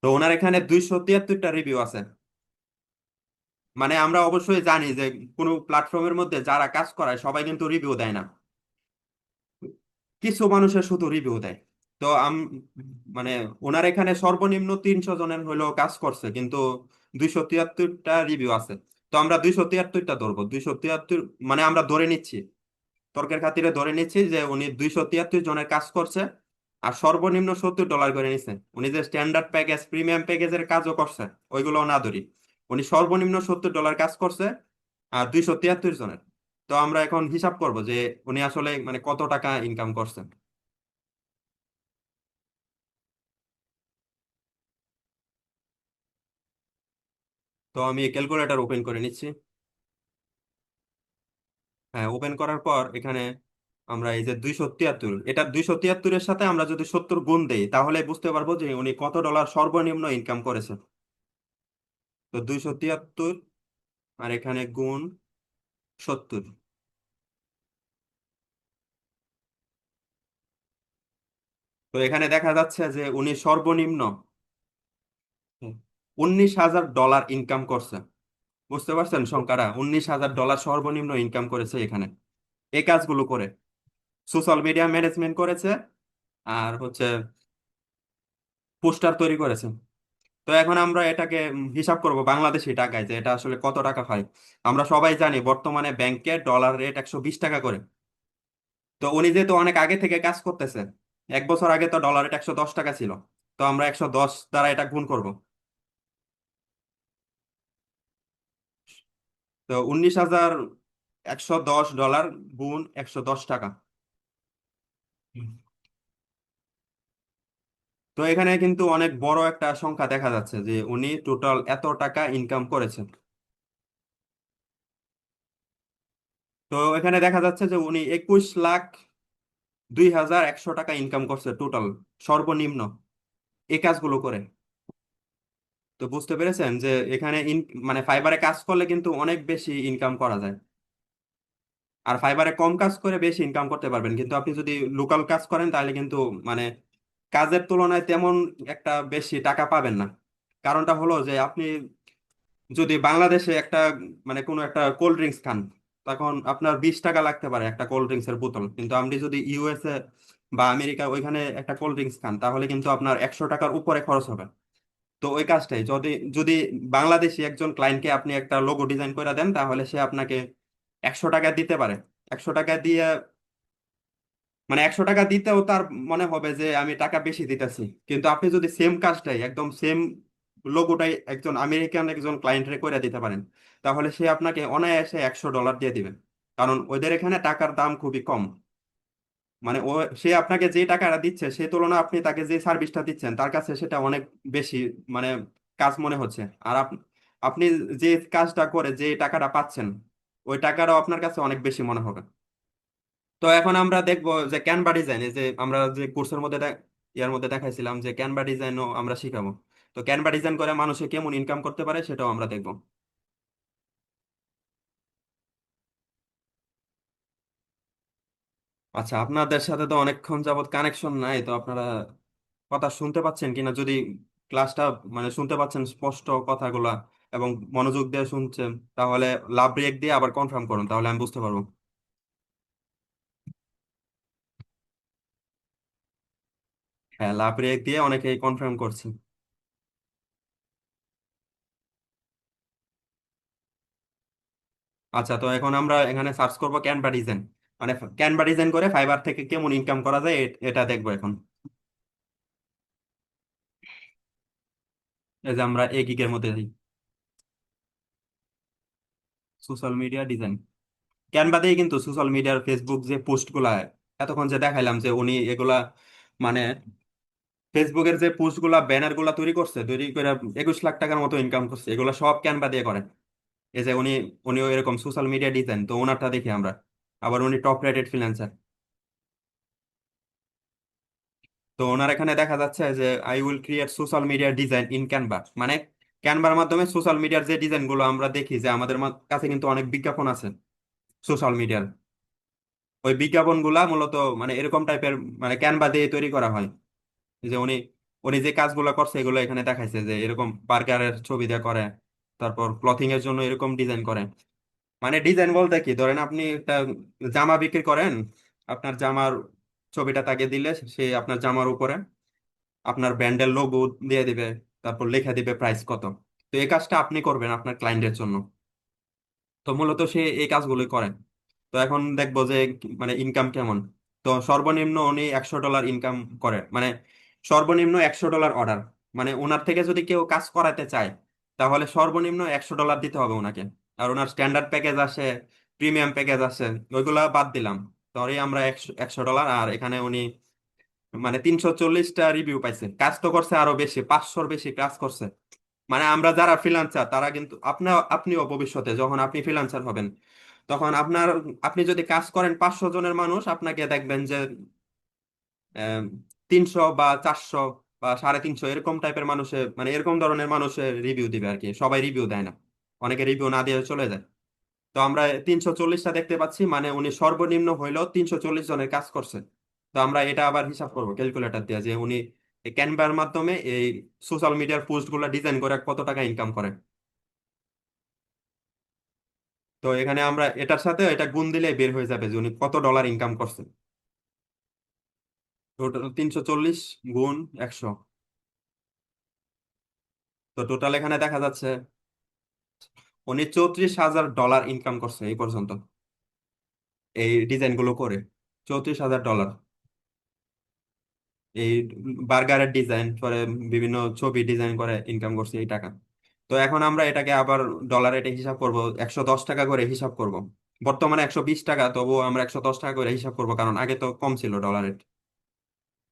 তো ওনার এখানে 273টা রিভিউ আছে। মানে আমরা অবশ্যই জানি যে কোনো প্ল্যাটফর্মের মধ্যে যারা কাজ করায় সবাই কিন্তু রিভিউ দেয় না, কিছু মানুষের শুধু রিভিউ দেয়। তো মানে ওনার এখানে সর্বনিম্ন 300 জনের হলেও কাজ করছে, কিন্তু 273টা রিভিউ আছে। তো আমরা 273টা ধরবো, 273, মানে আমরা ধরে নিচ্ছি, তর্কের খাতিরে ধরে নিচ্ছি যে উনি 273 জনের কাজ করছে। আর সর্বনিম্ন $70 করে নিছে। উনি যে স্ট্যান্ডার্ড প্যাকেজ প্রিমিয়াম প্যাকেজের কাজও করছে, ওইগুলো না ধরি, উনি সর্বনিম্ন $70 কাজ করছে আর 273 জনের। তো আমরা এখন হিসাব করব যে উনি আসলে মানে কত টাকা ইনকাম করছেন। তো আমি ক্যালকুলেটর ওপেন করে নিচ্ছি। হ্যাঁ, ওপেন করার পর এখানে আমরা এই যে 273, এটা 273-এর সাথে আমরা যদি 70 গুণ দেই তাহলে বুঝতে পারবো যে উনি কত ডলার সর্বনিম্ন ইনকাম করেছে। তো 273 আর এখানে গুণ 70। তো এখানে দেখা যাচ্ছে যে উনি সর্বনিম্ন 19,000 ডলার ইনকাম করছে। বুঝতে পারছেন সংখ্যাটা? $19,000 সর্বনিম্ন ইনকাম করেছে এখানে এই কাজগুলো করে। সোশ্যাল মিডিয়া ম্যানেজমেন্ট করেছে, আর হচ্ছে পোস্টার তৈরি করেছে। তো এখন আমরা এটাকে হিসাব করব বাংলাদেশি টাকায় যে এটা আসলে কত টাকা হয়। আমরা সবাই জানি বর্তমানে ব্যাংকে ডলার রেট 120 টাকা করে। তো উনি যেহেতু অনেক আগে থেকে কাজ করতেছে, 1 বছর আগে তো ডলার রেট 110 টাকা ছিল। তো আমরা 110 দ্বারা এটা গুণ করব। তো 19,110 ডলার গুণ 110 টাকা। হুম। তো এখানে কিন্তু অনেক বড় একটা সংখ্যা দেখা যাচ্ছে যে উনি টোটাল এত টাকা ইনকাম করেছেন। তো এখানে দেখা যাচ্ছে যে উনি 21,02,100 টাকা ইনকাম করছে টোটাল সর্বনিম্ন এই কাজগুলো করে। তো বুঝতে পেরেছেন যে এখানে মানে ফাইবারে কাজ করলে কিন্তু অনেক বেশি ইনকাম করা যায়। আর ফাইবারে কম কাজ করে বেশি ইনকাম করতে পারবেন, কিন্তু আপনি যদি লোকাল কাজ করেন তাহলে কিন্তু মানে কাজের তুলনায় তেমন একটা বেশি টাকা পাবেন না। কারণটা হলো যে আপনি যদি বাংলাদেশে একটা মানে কোনো একটা কোল্ড ড্রিঙ্কস খান, তখন আপনার 20 টাকা লাগতে পারে একটা কোল্ড ড্রিঙ্কস এর বোতল, কিন্তু আপনি যদি ইউএসএ বা আমেরিকা ওইখানে একটা কোল্ড ড্রিঙ্কস খান তাহলে কিন্তু আপনার 100 টাকার উপরে খরচ হবে। তো ওই কাজটাই যদি যদি বাংলাদেশি একজন ক্লায়েন্টকে আপনি একটা লোগো ডিজাইন করে দেন তাহলে সে আপনাকে 100 টাকা দিতে পারে। 100 টাকা দিয়ে মানে 100 টাকা দিতেও তার মনে হবে যে আমি টাকা বেশি দিতেছি। কিন্তু আপনি যদি সেম কাজটাই একদম সেম লোগোটাই একজন আমেরিকান একজন ক্লায়েন্টরে করে দিতে পারেন, তাহলে সে আপনাকে অনায়াসে $100 দিয়ে দিবেন। কারণ ওদের এখানে টাকার দাম খুবই কম। মানে সে আপনাকে যে টাকাটা দিচ্ছে সে তুলনায় আপনি তাকে যে সার্ভিসটা দিচ্ছেন তার কাছে সেটা অনেক বেশি মানে কাজ মনে হচ্ছে। আর আপনি যে কাজটা করে যে টাকাটা পাচ্ছেন ওই টাকাটাও আপনার কাছে অনেক বেশি মনে হবে। তো এখন আমরা দেখবো যে ক্যানভা ডিজাইন, এই যে আমরা যে কোর্সের মধ্যে ইয়ার মধ্যে দেখাইছিলাম যে ক্যানভা ডিজাইনও আমরা শিখাবো। তো ক্যানভা ডিজাইন করে মানুষে কেমন ইনকাম করতে পারে সেটাও আমরা দেখবো। আচ্ছা, আপনাদের সাথে তো অনেকক্ষণ যাবত কানেকশন নাই, তো আপনারা কথা শুনতে পাচ্ছেন কিনা, যদি ক্লাসটা মানে শুনতে পাচ্ছেন স্পষ্ট কথাগুলা এবং মনোযোগ দিয়ে শুনছেন, তাহলে লাভ ব্রেক দিয়ে আবার কনফার্ম করুন, তাহলে আমি বুঝতে পারবো। হ্যাঁ, লাভ ব্রেক দিয়ে অনেকেই কনফার্ম করছে। আচ্ছা, তো এখন আমরা এখানে সার্চ করব ক্যানভা ডিজাইন, মানে ক্যানভা ডিজাইন করে ফাইবার থেকে কেমন ইনকাম করা যায় এটা দেখবো এখন। এই যে আমরা এই গিগের মধ্যে দিই সোশ্যাল মিডিয়া ডিজাইন। ক্যানভা দিয়ে কিন্তু সোশ্যাল মিডিয়ার ফেসবুক যে পোস্ট গুলা এতক্ষণ যে দেখাইলাম যে উনি এগুলা মানে ফেসবুকের যে পোস্ট গুলা ব্যানার গুলা তৈরি করছে, তৈরি করে 21 লাখ টাকার মতো ইনকাম করছে, এগুলো সব ক্যানভা দিয়ে করে। এই যে উনিও এরকম সোশ্যাল মিডিয়া ডিজাইন, তো ওনারটা দেখি আমরা। আবার উনি টপ রেটেড ফ্রিল্যান্সার। তো ওনার এখানে দেখা যাচ্ছে যে I will create social media design in Canva, মানে ক্যানভার মাধ্যমে সোশ্যাল মিডিয়ার যে ডিজাইন গুলো আমরা দেখি যে আমাদের কাছে কিন্তু অনেক বিজ্ঞাপন আছে সোশ্যাল মিডিয়ার। ওই বিজ্ঞাপনগুলা মূলত মানে এরকম টাইপের, মানে ক্যানভা দিয়ে তৈরি করা হয়। এই যে উনি উনি যে কাজগুলো করছে এগুলো এখানে দেখাইছে, যে এরকম বার্গারের ছবি দিয়ে করে, তারপর ক্লথিং এর জন্য এরকম ডিজাইন করে। মানে ডিজাইন বলতে কি, ধরেন আপনি একটা জামা বিক্রি করেন, আপনার জামার ছবিটা তাকে দিলে সে আপনার জামার উপরে আপনার ব্র্যান্ডের লোগো দিয়ে দিবে, তারপর লেখা দিবে প্রাইস কত। তো এই কাজটা আপনি করবেন আপনার ক্লায়েন্টের জন্য। তো মূলত সে এই কাজগুলোই করে। তো এখন দেখবো যে মানে ইনকাম কেমন। তো সর্বনিম্ন উনি $100 ইনকাম করে, মানে সর্বনিম্ন $100 অর্ডার। মানে ওনার থেকে যদি কেউ কাজ করাতে চায় তাহলে সর্বনিম্ন $100 দিতে হবে ওনাকে। আর ওনার স্ট্যান্ডার্ড প্যাকেজ আছে, প্রিমিয়াম প্যাকেজ আছে, ওইগুলা বাদ দিলাম। ধরি আমরা একশো $100, আর এখানে উনি মানে 340টা রিভিউ পাইছে, কাজ তো করছে আরো বেশি, 500-র বেশি কাজ করছে। মানে আমরা যারা ফ্রিল্যান্সার তারা কিন্তু আপনিও ভবিষ্যতে যখন আপনি ফ্রিল্যান্সার হবেন তখন আপনি যদি কাজ করেন 500 জনের মানুষ আপনাকে দেখবেন যে 300 বা 400 বা 350 এরকম টাইপের মানুষে, মানে এরকম ধরনের মানুষের রিভিউ দিবে আর কি। সবাই রিভিউ দেয় না, অনেকে রিভিউ না দিয়ে চলে যায়। তো আমরা 340টা দেখতে পাচ্ছি, মানে উনি সর্বনিম্ন হইলেও 340 জনের কাজ করছে। তো আমরা এটা আবার হিসাব করবো ক্যালকুলেটর দিয়ে, যে উনি এই ক্যানভার মাধ্যমে এই সোশ্যাল মিডিয়ার পোস্ট গুলা ডিজাইন করে কত টাকা ইনকাম করে। তো এখানে আমরা এটার সাথে এটা গুণ দিলে বের হয়ে যাবে যে উনি কত ডলার ইনকাম করছেন। টোটাল 340 গুণ 100। তো টোটাল এখানে দেখা যাচ্ছে উনি $34,000 ইনকাম করছে এই পর্যন্ত, এই ডিজাইন গুলো করে। $34,000 এই বার্গারের ডিজাইন করে, বিভিন্ন ছবি ডিজাইন করে ইনকাম করছে এই টাকা। তো এখন আমরা এটাকে আবার ডলার রেটে হিসাব করব, 110 টাকা করে হিসাব করব। বর্তমানে 120 টাকা, তবুও আমরা 110 টাকা করে হিসাব করব, কারণ আগে তো কম ছিল ডলার রেট।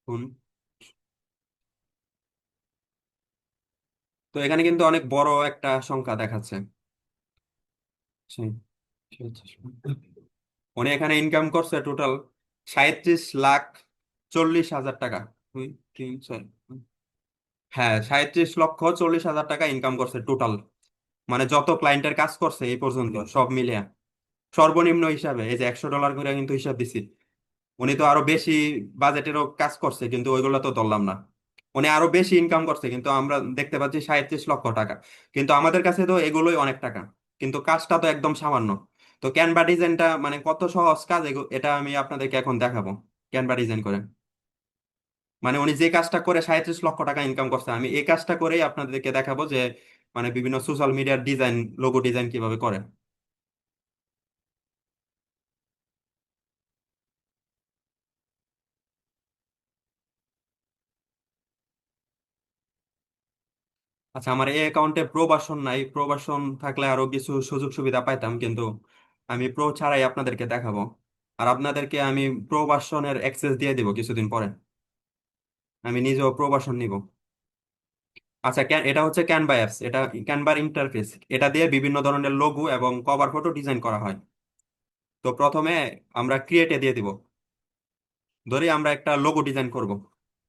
হুম। তো এখানে কিন্তু অনেক বড় একটা সংখ্যা দেখাচ্ছে। উনি এখানে ইনকাম করছে টোটাল 37,40,000 টাকা। 2 3 4, হ্যাঁ, 37,40,000 টাকা ইনকাম করছে টোটাল। মানে যত ক্লায়েন্টের কাজ করছে এই পর্যন্ত সব মিলিয়ে সর্বনিম্ন হিসাবে, এই যে $100 করে কিন্তু হিসাব দিছি। উনি তো আরো বেশি বাজেটেরও কাজ করছে কিন্তু ওইগুলো তো ধরলাম না। উনি আরো বেশি ইনকাম করছে কিন্তু আমরা দেখতে পাচ্ছি 37 লক্ষ টাকা। কিন্তু আমাদের কাছে তো এগুলোই অনেক টাকা, কিন্তু কাজটা তো একদম সামান্য। তো ক্যানভা ডিজাইনটা মানে কত সহজ কাজ, এটা আমি আপনাদেরকে এখন দেখাবো ক্যানভা ডিজাইন করে। মানে উনি যে কাজটা করে 37 লক্ষ টাকা ইনকাম করছে, আমি এই কাজটা করেই আপনাদেরকে দেখাবো যে মানে বিভিন্ন সোশ্যাল মিডিয়ার ডিজাইন, লোগো ডিজাইন কিভাবে করে। আচ্ছা, আমার এই অ্যাকাউন্টে প্রবাসন নাই, প্রবাসন থাকলে আরো কিছু সুযোগ সুবিধা পাইতাম, কিন্তু আমি প্রো ছাড়াই আপনাদেরকে দেখাবো। আর আপনাদেরকে আমি প্রবাসনের অ্যাক্সেস দিয়ে দিব কিছুদিন পরে, আমি নিজেও প্রবাসন নিব। আচ্ছা, এটা হচ্ছে ক্যানভা অ্যাপস, এটা ক্যানভার ইন্টারফেস। এটা দিয়ে বিভিন্ন ধরনের লোগো এবং কভার ফটো ডিজাইন করা হয়। তো প্রথমে আমরা ক্রিয়েটে দিয়ে দিব। ধরি আমরা একটা লোগো ডিজাইন করব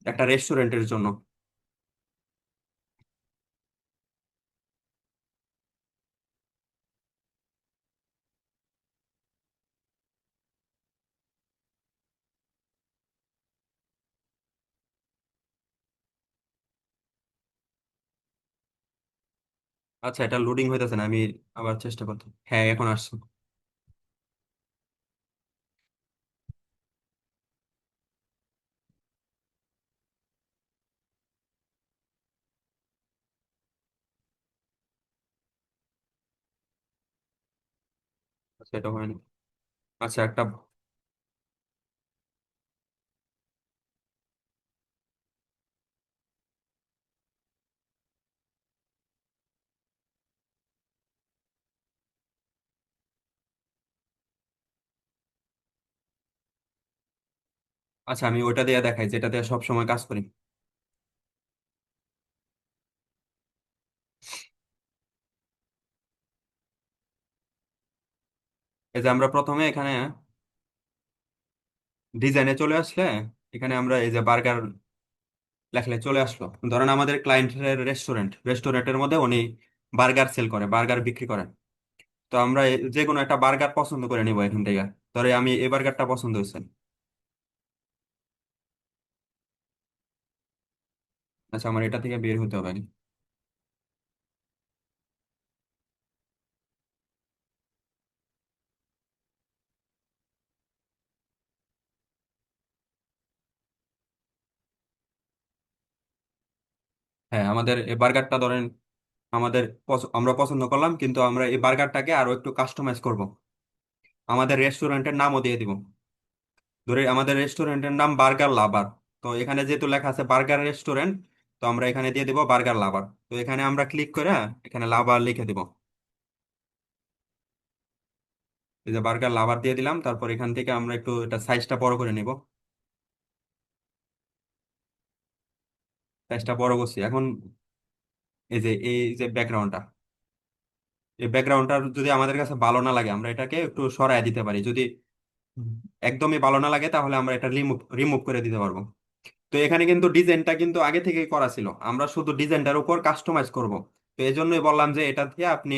একটা রেস্টুরেন্টের জন্য। আচ্ছা, এটা লোডিং হইতেছে না, আমি আবার চেষ্টা করতে। হ্যাঁ, এখন আসছে। আচ্ছা, এটা হয়নি। আচ্ছা, একটা। আচ্ছা, আমি ওইটা দিয়ে দেখাই যেটা দিয়ে সবসময় কাজ করি। এই যে আমরা প্রথমে এখানে ডিজাইনে চলে আসলে, এখানে আমরা এই যে বার্গার লেখলে চলে আসলো। ধরেন আমাদের ক্লায়েন্টের রেস্টুরেন্টের মধ্যে উনি বার্গার সেল করে, বার্গার বিক্রি করে। তো আমরা যে কোনো একটা বার্গার পছন্দ করে নিব এখান থেকে। ধরে আমি এই বার্গারটা পছন্দ হয়েছে। আচ্ছা, আমার এটা থেকে বের হতে হবে। হ্যাঁ, আমাদের এই বার্গারটা ধরেন আমরা পছন্দ করলাম, কিন্তু আমরা এই বার্গারটাকে আরো একটু কাস্টমাইজ করব। আমাদের রেস্টুরেন্টের নামও দিয়ে দিব। ধরে আমাদের রেস্টুরেন্টের নাম বার্গার লাভার। তো এখানে যেহেতু লেখা আছে বার্গার রেস্টুরেন্ট, তো আমরা এখানে দিয়ে দিব বার্গার লাভার। তো এখানে আমরা ক্লিক করে এখানে লাভার লিখে দিব। এই যে বার্গার লাভার দিয়ে দিলাম, তারপর এখান থেকে আমরা একটু এটা সাইজটা বড় করে নিব। সাইজটা বড় করছি এখন। এই যে ব্যাকগ্রাউন্ডটা, এই ব্যাকগ্রাউন্ডটা যদি আমাদের কাছে ভালো না লাগে, আমরা এটাকে একটু সরায় দিতে পারি। যদি একদমই ভালো না লাগে, তাহলে আমরা এটা রিমুভ রিমুভ করে দিতে পারবো। তো এখানে কিন্তু ডিজাইনটা কিন্তু আগে থেকেই করা ছিল, আমরা শুধু ডিজাইনটার উপর কাস্টমাইজ করব। তো এই জন্যই বললাম যে এটা দিয়ে আপনি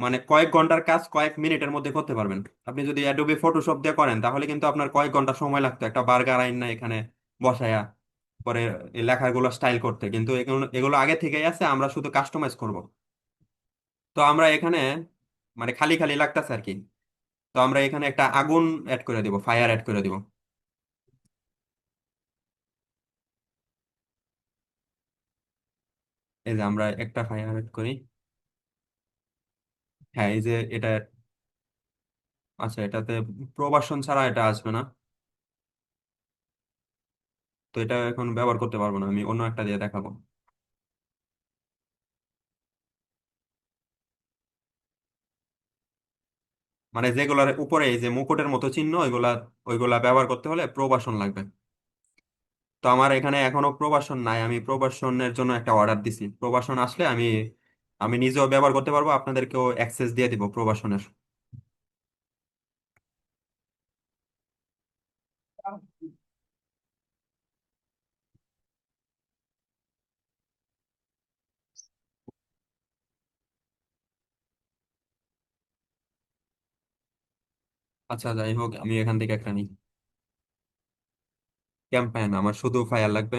মানে কয়েক ঘন্টার কাজ কয়েক মিনিটের মধ্যে করতে পারবেন। আপনি যদি অ্যাডোবি ফটোশপ দিয়ে করেন, তাহলে কিন্তু আপনার কয়েক ঘন্টা সময় লাগতো একটা বার্গার আইন না এখানে বসায়া পরে এই লেখাগুলো স্টাইল করতে। কিন্তু এগুলো এগুলো আগে থেকেই আছে, আমরা শুধু কাস্টমাইজ করব। তো আমরা এখানে মানে খালি খালি লাগতেছে আর কি। তো আমরা এখানে একটা আগুন অ্যাড করে দিব, ফায়ার অ্যাড করে দিব। এই যে আমরা একটা ফায়ার অ্যাড করি। হ্যাঁ, এই যে এটা। আচ্ছা, এটাতে প্রবাসন ছাড়া এটা আসবে না। তো এটা এখন ব্যবহার করতে পারবো না, আমি অন্য একটা দিয়ে দেখাবো। মানে যেগুলার উপরে এই যে মুকুটের মতো চিহ্ন, ওইগুলা ওইগুলা ব্যবহার করতে হলে প্রবাসন লাগবে। তো আমার এখানে এখনো প্রবাসন নাই, আমি প্রবাসনের জন্য একটা অর্ডার দিছি। প্রবাসন আসলে আমি আমি নিজেও ব্যবহার করতে পারবো, আপনাদেরকেও অ্যাক্সেস দিয়ে দিব প্রবাসনের। আচ্ছা, যাই হোক, আমি এখান থেকে একটা নিই। ক্যাম্পাইন আমার শুধু ফায়ার লাগবে।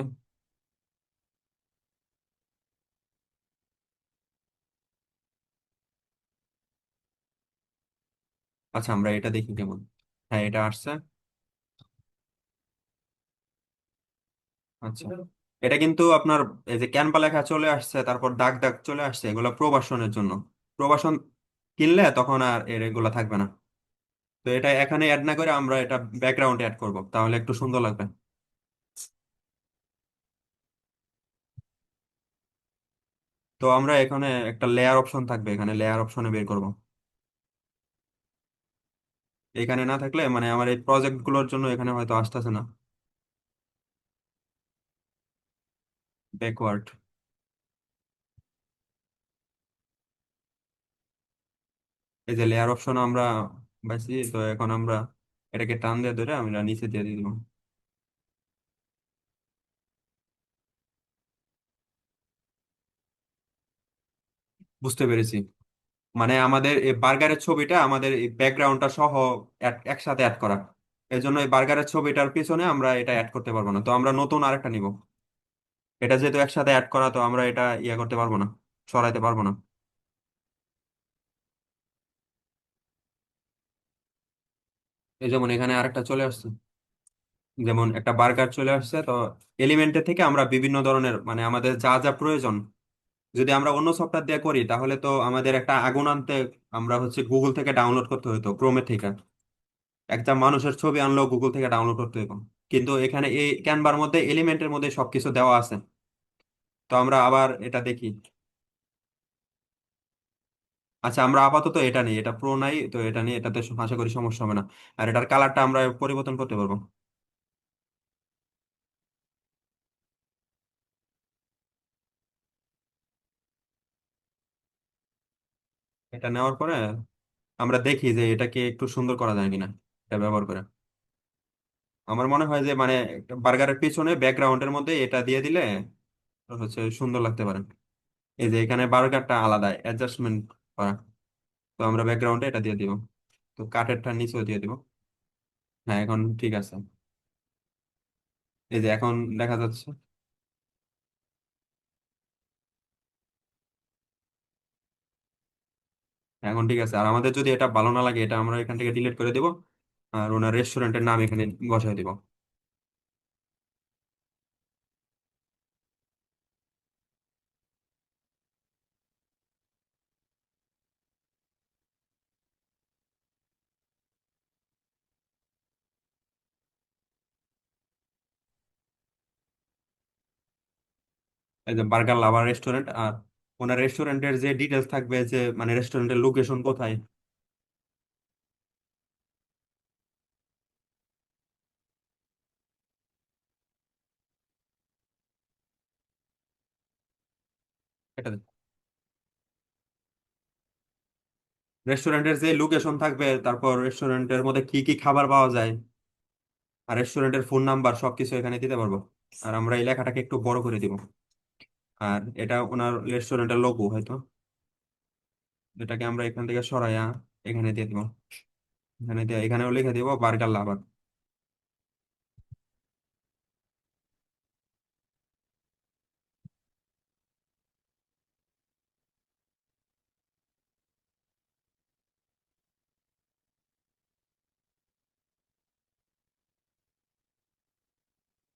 আচ্ছা, আমরা এটা দেখি কেমন। হ্যাঁ, এটা আসছে। আচ্ছা, এটা কিন্তু আপনার এই যে ক্যানভা লেখা চলে আসছে, তারপর দাগ দাগ চলে আসছে, এগুলো প্রবাসনের জন্য। প্রবাসন কিনলে তখন আর এগুলা থাকবে না। তো এটা এখানে অ্যাড না করে আমরা এটা ব্যাকগ্রাউন্ডে অ্যাড করব, তাহলে একটু সুন্দর লাগবে। তো আমরা এখানে একটা লেয়ার অপশন থাকবে, এখানে লেয়ার অপশনে বের করব। এখানে না থাকলে মানে আমার এই প্রজেক্ট গুলোর জন্য এখানে হয়তো আসতেছে না। ব্যাকওয়ার্ড। এই যে লেয়ার অপশন আমরা পাইছি, তো এখন আমরা এটাকে টান দিয়ে ধরে আমরা নিচে দিয়ে দিব। বুঝতে পেরেছি। মানে আমাদের এই বার্গারের ছবিটা আমাদের এই ব্যাকগ্রাউন্ডটা সহ একসাথে অ্যাড করা। এই জন্য এই বার্গারের ছবিটার পিছনে আমরা এটা অ্যাড করতে পারবো না, তো আমরা নতুন আরেকটা নিব। এটা যেহেতু একসাথে অ্যাড করা, তো আমরা এটা ইয়ে করতে পারবো না, সরাইতে পারবো না। এই যেমন এখানে আরেকটা চলে আসছে, যেমন একটা বার্গার চলে আসছে। তো এলিমেন্টের থেকে আমরা বিভিন্ন ধরনের মানে আমাদের যা যা প্রয়োজন, যদি আমরা অন্য সফটওয়্যার দিয়ে করি, তাহলে তো আমাদের একটা আগুন আনতে আমরা হচ্ছে গুগল থেকে ডাউনলোড করতে হতো, ক্রোমে থেকে। একটা মানুষের ছবি আনলেও গুগল থেকে ডাউনলোড করতে হতো। কিন্তু এখানে এই ক্যানভার মধ্যে এলিমেন্টের মধ্যে সবকিছু দেওয়া আছে। তো আমরা আবার এটা দেখি। আচ্ছা, আমরা আপাতত এটা নিই, এটা প্রো নাই, তো এটা নিয়ে এটাতে আশা করি সমস্যা হবে না। আর এটার কালারটা আমরা পরিবর্তন করতে পারবো। এটা নেওয়ার পরে আমরা দেখি যে এটাকে একটু সুন্দর করা যায় কিনা এটা ব্যবহার করে। আমার মনে হয় যে মানে বার্গারের পিছনে ব্যাকগ্রাউন্ডের মধ্যে এটা দিয়ে দিলে হচ্ছে সুন্দর লাগতে পারে। এই যে এখানে বার্গারটা আলাদা অ্যাডজাস্টমেন্ট করা, তো আমরা ব্যাকগ্রাউন্ডে এটা দিয়ে দিব। তো কাঠেরটা নিচেও দিয়ে দিব। হ্যাঁ, এখন ঠিক আছে। এই যে এখন দেখা যাচ্ছে। এখন ঠিক আছে। আর আমাদের যদি এটা ভালো না লাগে, এটা আমরা এখান থেকে ডিলিট করে দিব, আর ওনার রেস্টুরেন্টের নাম এখানে বসাই দিব। এই যে বার্গার লাভার রেস্টুরেন্ট, আর ওনার রেস্টুরেন্টের যে ডিটেলস থাকবে, যে মানে রেস্টুরেন্টের লোকেশন কোথায়। এটা রেস্টুরেন্টের যে লোকেশন থাকবে, তারপর রেস্টুরেন্টের মধ্যে কি কি খাবার পাওয়া যায়, আর রেস্টুরেন্টের ফোন নাম্বার সবকিছু এখানে দিতে পারবো। আর আমরা এই লেখাটাকে একটু বড় করে দিব। আর এটা ওনার রেস্টুরেন্টের লোগো হয়তো, এটাকে আমরা এখান থেকে সরাইয়া এখানে দিয়ে দিব। এখানে দিয়ে এখানেও লিখে দিব বার্গার লাভার।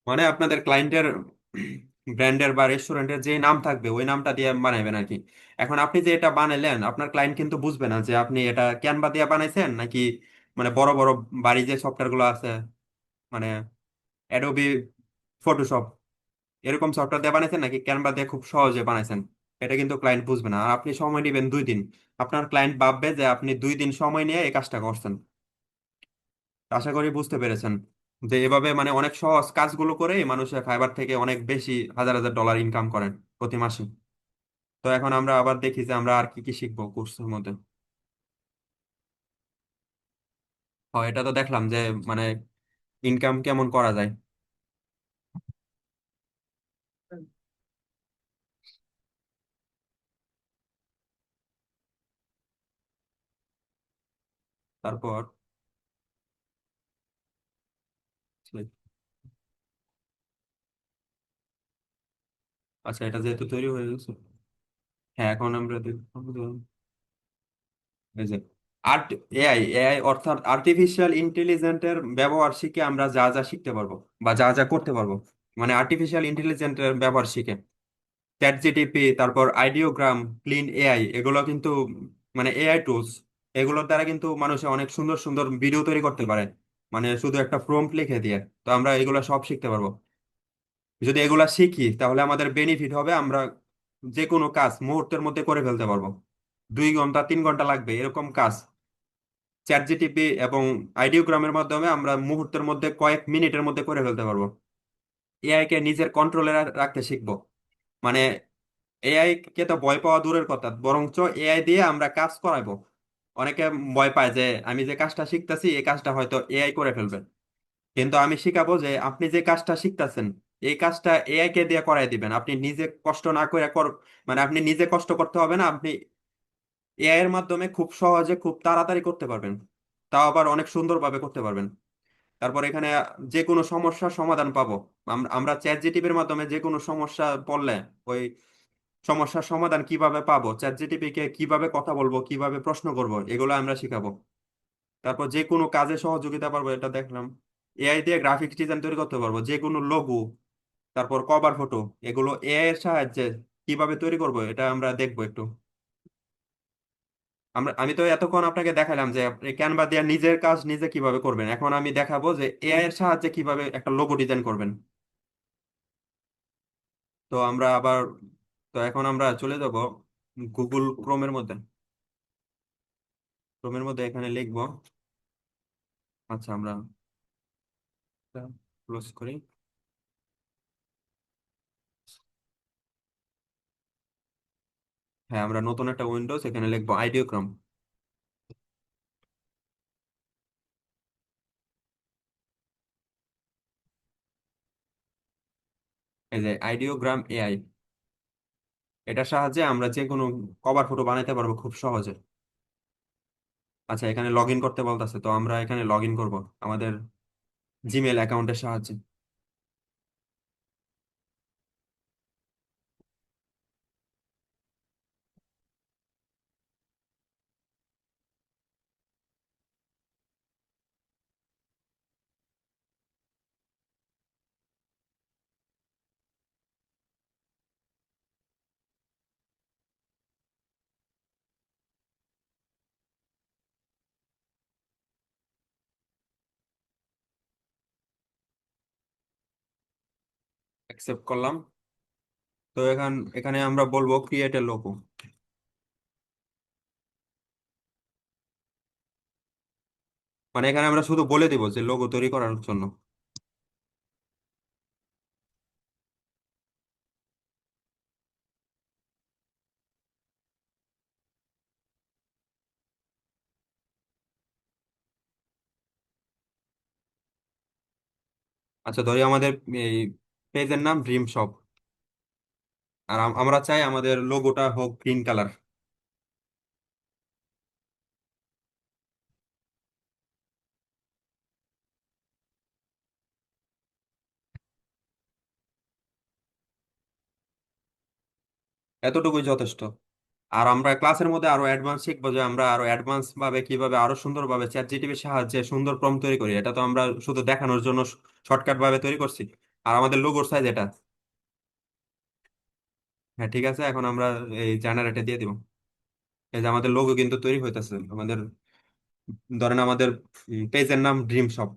মানে আপনাদের ক্লায়েন্টের ব্র্যান্ডের বা রেস্টুরেন্টের যে নাম থাকবে ওই নামটা দিয়ে বানাবেন আর কি। এখন আপনি যে এটা বানাইলেন, আপনার ক্লায়েন্ট কিন্তু বুঝবে না যে আপনি এটা ক্যানভা দিয়ে বানাইছেন নাকি মানে বড় বড় বাড়ি যে সফটওয়্যার গুলো আছে, মানে অ্যাডোবি ফটোশপ এরকম সফটওয়্যার দিয়ে বানাইছেন নাকি ক্যানভা দিয়ে খুব সহজে বানাইছেন। এটা কিন্তু ক্লায়েন্ট বুঝবে না। আর আপনি সময় নেবেন 2 দিন, আপনার ক্লায়েন্ট ভাববে যে আপনি 2 দিন সময় নিয়ে এই কাজটা করছেন। আশা করি বুঝতে পেরেছেন যে এভাবে মানে অনেক সহজ কাজগুলো করে মানুষের ফাইবার থেকে অনেক বেশি হাজার হাজার ডলার ইনকাম করেন প্রতি মাসে। তো এখন আমরা আবার দেখি যে আমরা আর কি কি শিখবো কোর্সের মধ্যে। হয়, এটা তো দেখলাম যে মানে ইনকাম কেমন করা যায়। তারপর আচ্ছা, এটা যেহেতু তৈরি হয়ে গেছে, হ্যাঁ এখন আমরা দেখবো যে এই যে আর্ট এআই এআই অর্থাৎ আর্টিফিশিয়াল ইন্টেলিজেন্টের ব্যবহার শিখে আমরা যা যা শিখতে পারবো বা যা যা করতে পারবো। মানে আর্টিফিশিয়াল ইন্টেলিজেন্টের ব্যবহার শিখে চ্যাট জিটিপি, তারপর আইডিওগ্রাম, ক্লিন এআই, এগুলো কিন্তু মানে এআই টুলস। এগুলোর দ্বারা কিন্তু মানুষে অনেক সুন্দর সুন্দর ভিডিও তৈরি করতে পারে, মানে শুধু একটা প্রম্পট লিখে দিয়ে। তো আমরা এগুলো সব শিখতে পারবো। যদি এগুলা শিখি তাহলে আমাদের বেনিফিট হবে, আমরা যে কোনো কাজ মুহূর্তের মধ্যে করে ফেলতে পারবো। 2 ঘন্টা 3 ঘন্টা লাগবে এরকম কাজ চ্যাট জিটিপি এবং আইডিওগ্রামের মাধ্যমে আমরা মুহূর্তের মধ্যে কয়েক মিনিটের মধ্যে করে ফেলতে পারবো। এআই কে নিজের কন্ট্রোলে রাখতে শিখবো। মানে এআই কে তো ভয় পাওয়া দূরের কথা, বরঞ্চ এআই দিয়ে আমরা কাজ করাবো। অনেকে ভয় পায় যে আমি যে কাজটা শিখতেছি এই কাজটা হয়তো এআই করে ফেলবে, কিন্তু আমি শিখাবো যে আপনি যে কাজটা শিখতেছেন এই কাজটা এআই কে দিয়ে করাই দিবেন। আপনি নিজে কষ্ট না করে মানে আপনি নিজে কষ্ট করতে হবে না, আপনি এআই এর মাধ্যমে খুব সহজে খুব তাড়াতাড়ি করতে পারবেন, তাও আবার অনেক সুন্দরভাবে করতে পারবেন। তারপর এখানে যে কোনো সমস্যার সমাধান পাবো। আমরা চ্যাট জিটিপির মাধ্যমে যে কোনো সমস্যা পড়লে ওই সমস্যার সমাধান কিভাবে পাবো, চ্যাট জিটিপি কে কিভাবে কথা বলবো, কিভাবে প্রশ্ন করব, এগুলো আমরা শিখাবো। তারপর যে কোনো কাজে সহযোগিতা পারবো, এটা দেখলাম। এআই দিয়ে গ্রাফিক্স ডিজাইন তৈরি করতে পারবো, যে কোনো লোগো, তারপর কভার ফটো, এগুলো এআই এর সাহায্যে কিভাবে তৈরি করব এটা আমরা দেখবো একটু। আমি তো এতক্ষণ আপনাকে দেখালাম যে আপনি ক্যানভা দিয়ে নিজের কাজ নিজে কিভাবে করবেন, এখন আমি দেখাবো যে এআই এর সাহায্যে কিভাবে একটা লোগো ডিজাইন করবেন। তো আমরা আবার, তো এখন আমরা চলে যাব গুগল ক্রোমের মধ্যে। ক্রোমের মধ্যে এখানে লিখবো। আচ্ছা, আমরা ক্লোজ করি। হ্যাঁ, আমরা নতুন একটা উইন্ডোজ এখানে লিখবো আইডিওগ্রাম। এই যে আইডিওগ্রাম এআই, এটার সাহায্যে আমরা যে কোনো কভার ফটো বানাইতে পারবো খুব সহজে। আচ্ছা, এখানে লগ ইন করতে বলতেছে, তো আমরা এখানে লগ ইন করবো আমাদের জিমেল অ্যাকাউন্টের সাহায্যে। অ্যাকসেপ্ট করলাম। তো এখানে আমরা বলবো ক্রিয়েট এ লোগো। মানে এখানে আমরা শুধু বলে দিব যে লোগো তৈরি করার জন্য। আচ্ছা, ধরি আমাদের এই পেজের নাম ড্রিম শপ, আর আমরা চাই আমাদের লোগোটা হোক গ্রিন কালার। এতটুকুই যথেষ্ট। আর আমরা ক্লাসের মধ্যে আরো অ্যাডভান্স শিখবো, যে আমরা আরো অ্যাডভান্স ভাবে কিভাবে আরো সুন্দরভাবে চ্যাট জিটিপির সাহায্যে সুন্দর প্রম্পট তৈরি করি। এটা তো আমরা শুধু দেখানোর জন্য শর্টকাট ভাবে তৈরি করছি। আর আমাদের লোগোর সাইজ এটা। হ্যাঁ, ঠিক আছে, এখন আমরা এই জেনারেটে দিয়ে দিব। এই যে আমাদের লোগো কিন্তু তৈরি হইতেছে আমাদের। ধরেন আমাদের পেজের নাম ড্রিম শপ।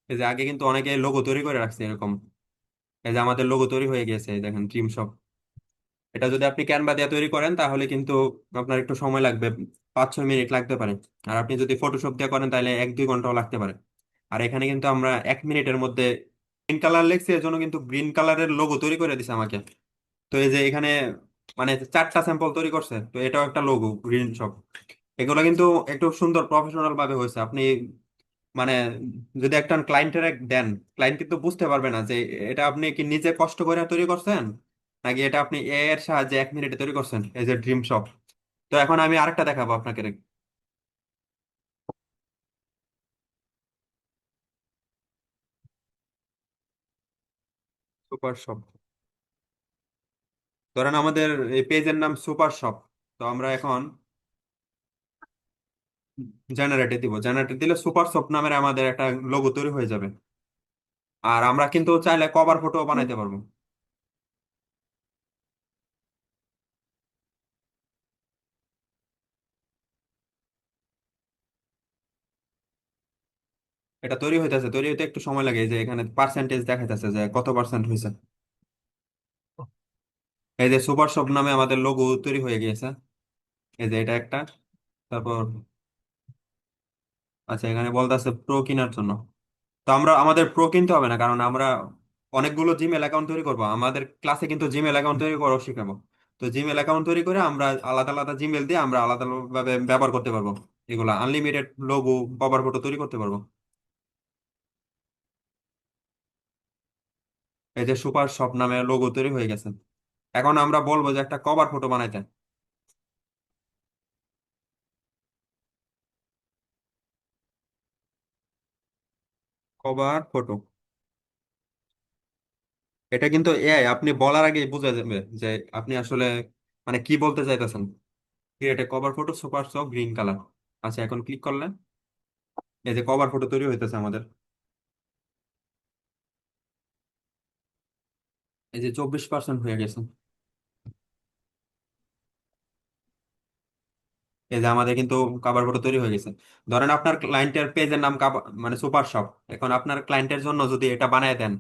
এই যে আগে কিন্তু অনেকে লোগো তৈরি করে রাখছে এরকম। এই যে আমাদের লোগো তৈরি হয়ে গেছে, এই দেখেন ড্রিম শপ। এটা যদি আপনি ক্যানভা দিয়ে তৈরি করেন তাহলে কিন্তু আপনার একটু সময় লাগবে, 5-6 মিনিট লাগতে পারে। আর আপনি যদি ফটোশপ দিয়ে করেন তাহলে 1-2 ঘন্টাও লাগতে পারে। আর এখানে কিন্তু আমরা 1 মিনিটের মধ্যে গ্রিন কালার লিখছি, এর জন্য কিন্তু গ্রিন কালারের লোগো তৈরি করে দিছে আমাকে। তো এই যে এখানে মানে 4টা স্যাম্পল তৈরি করছে, তো এটাও একটা লোগো গ্রিন শপ। এগুলো কিন্তু একটু সুন্দর প্রফেশনাল ভাবে হয়েছে। আপনি মানে যদি একটা ক্লায়েন্টের দেন, ক্লায়েন্ট কিন্তু বুঝতে পারবে না যে এটা আপনি কি নিজে কষ্ট করে তৈরি করছেন, নাকি এটা আপনি এআই এর সাহায্যে 1 মিনিটে তৈরি করছেন, এই যে ড্রিম শপ। তো এখন আমি আরেকটা দেখাবো আপনাকে। Super shop. ধরেন আমাদের এই পেজের নাম সুপার শপ। তো আমরা এখন জেনারেটে দিব, জেনারেটে দিলে সুপার শপ নামের আমাদের একটা লোগো তৈরি হয়ে যাবে। আর আমরা কিন্তু চাইলে কভার ফটো বানাইতে পারবো। এটা তৈরি হইতেছে, তৈরি হইতে একটু সময় লাগে। এই যে এখানে পার্সেন্টেজ দেখাইতেছে যে কত পার্সেন্ট হয়েছে। এই যে সুপার শপ নামে আমাদের লোগো তৈরি হয়ে গিয়েছে। এই যে এটা একটা। তারপর আচ্ছা, এখানে বলতেছে প্রো কেনার জন্য। তো আমরা আমাদের প্রো কিনতে হবে না, কারণ আমরা অনেকগুলো জিমেল অ্যাকাউন্ট তৈরি করব। আমাদের ক্লাসে কিন্তু জিমেল অ্যাকাউন্ট তৈরি করা শিখাবো। তো জিমেল অ্যাকাউন্ট তৈরি করে আমরা আলাদা আলাদা জিমেল দিয়ে আমরা আলাদা ভাবে ব্যবহার করতে পারবো। এগুলা আনলিমিটেড লোগো, কভার ফটো তৈরি করতে পারবো। এই যে সুপার শপ নামে লোগো তৈরি হয়ে গেছে। এখন আমরা বলবো যে একটা কভার ফটো বানাইতে। Cover photo. এটা কিন্তু এআই, আপনি বলার আগে বোঝা যাবে যে আপনি আসলে মানে কি বলতে চাইতেছেন। Create a cover photo super shop green colour. আচ্ছা, এখন ক্লিক করলে এই যে কভার ফটো তৈরি হইতেছে আমাদের। এই যে 24% হয়ে গেছে। এই যে আমাদের কিন্তু কভার ফটো তৈরি হয়ে গেছে। ধরেন আপনার ক্লায়েন্টের পেজের নাম মানে সুপার শপ। এখন আপনার ক্লায়েন্টের জন্য যদি এটা বানায় দেন,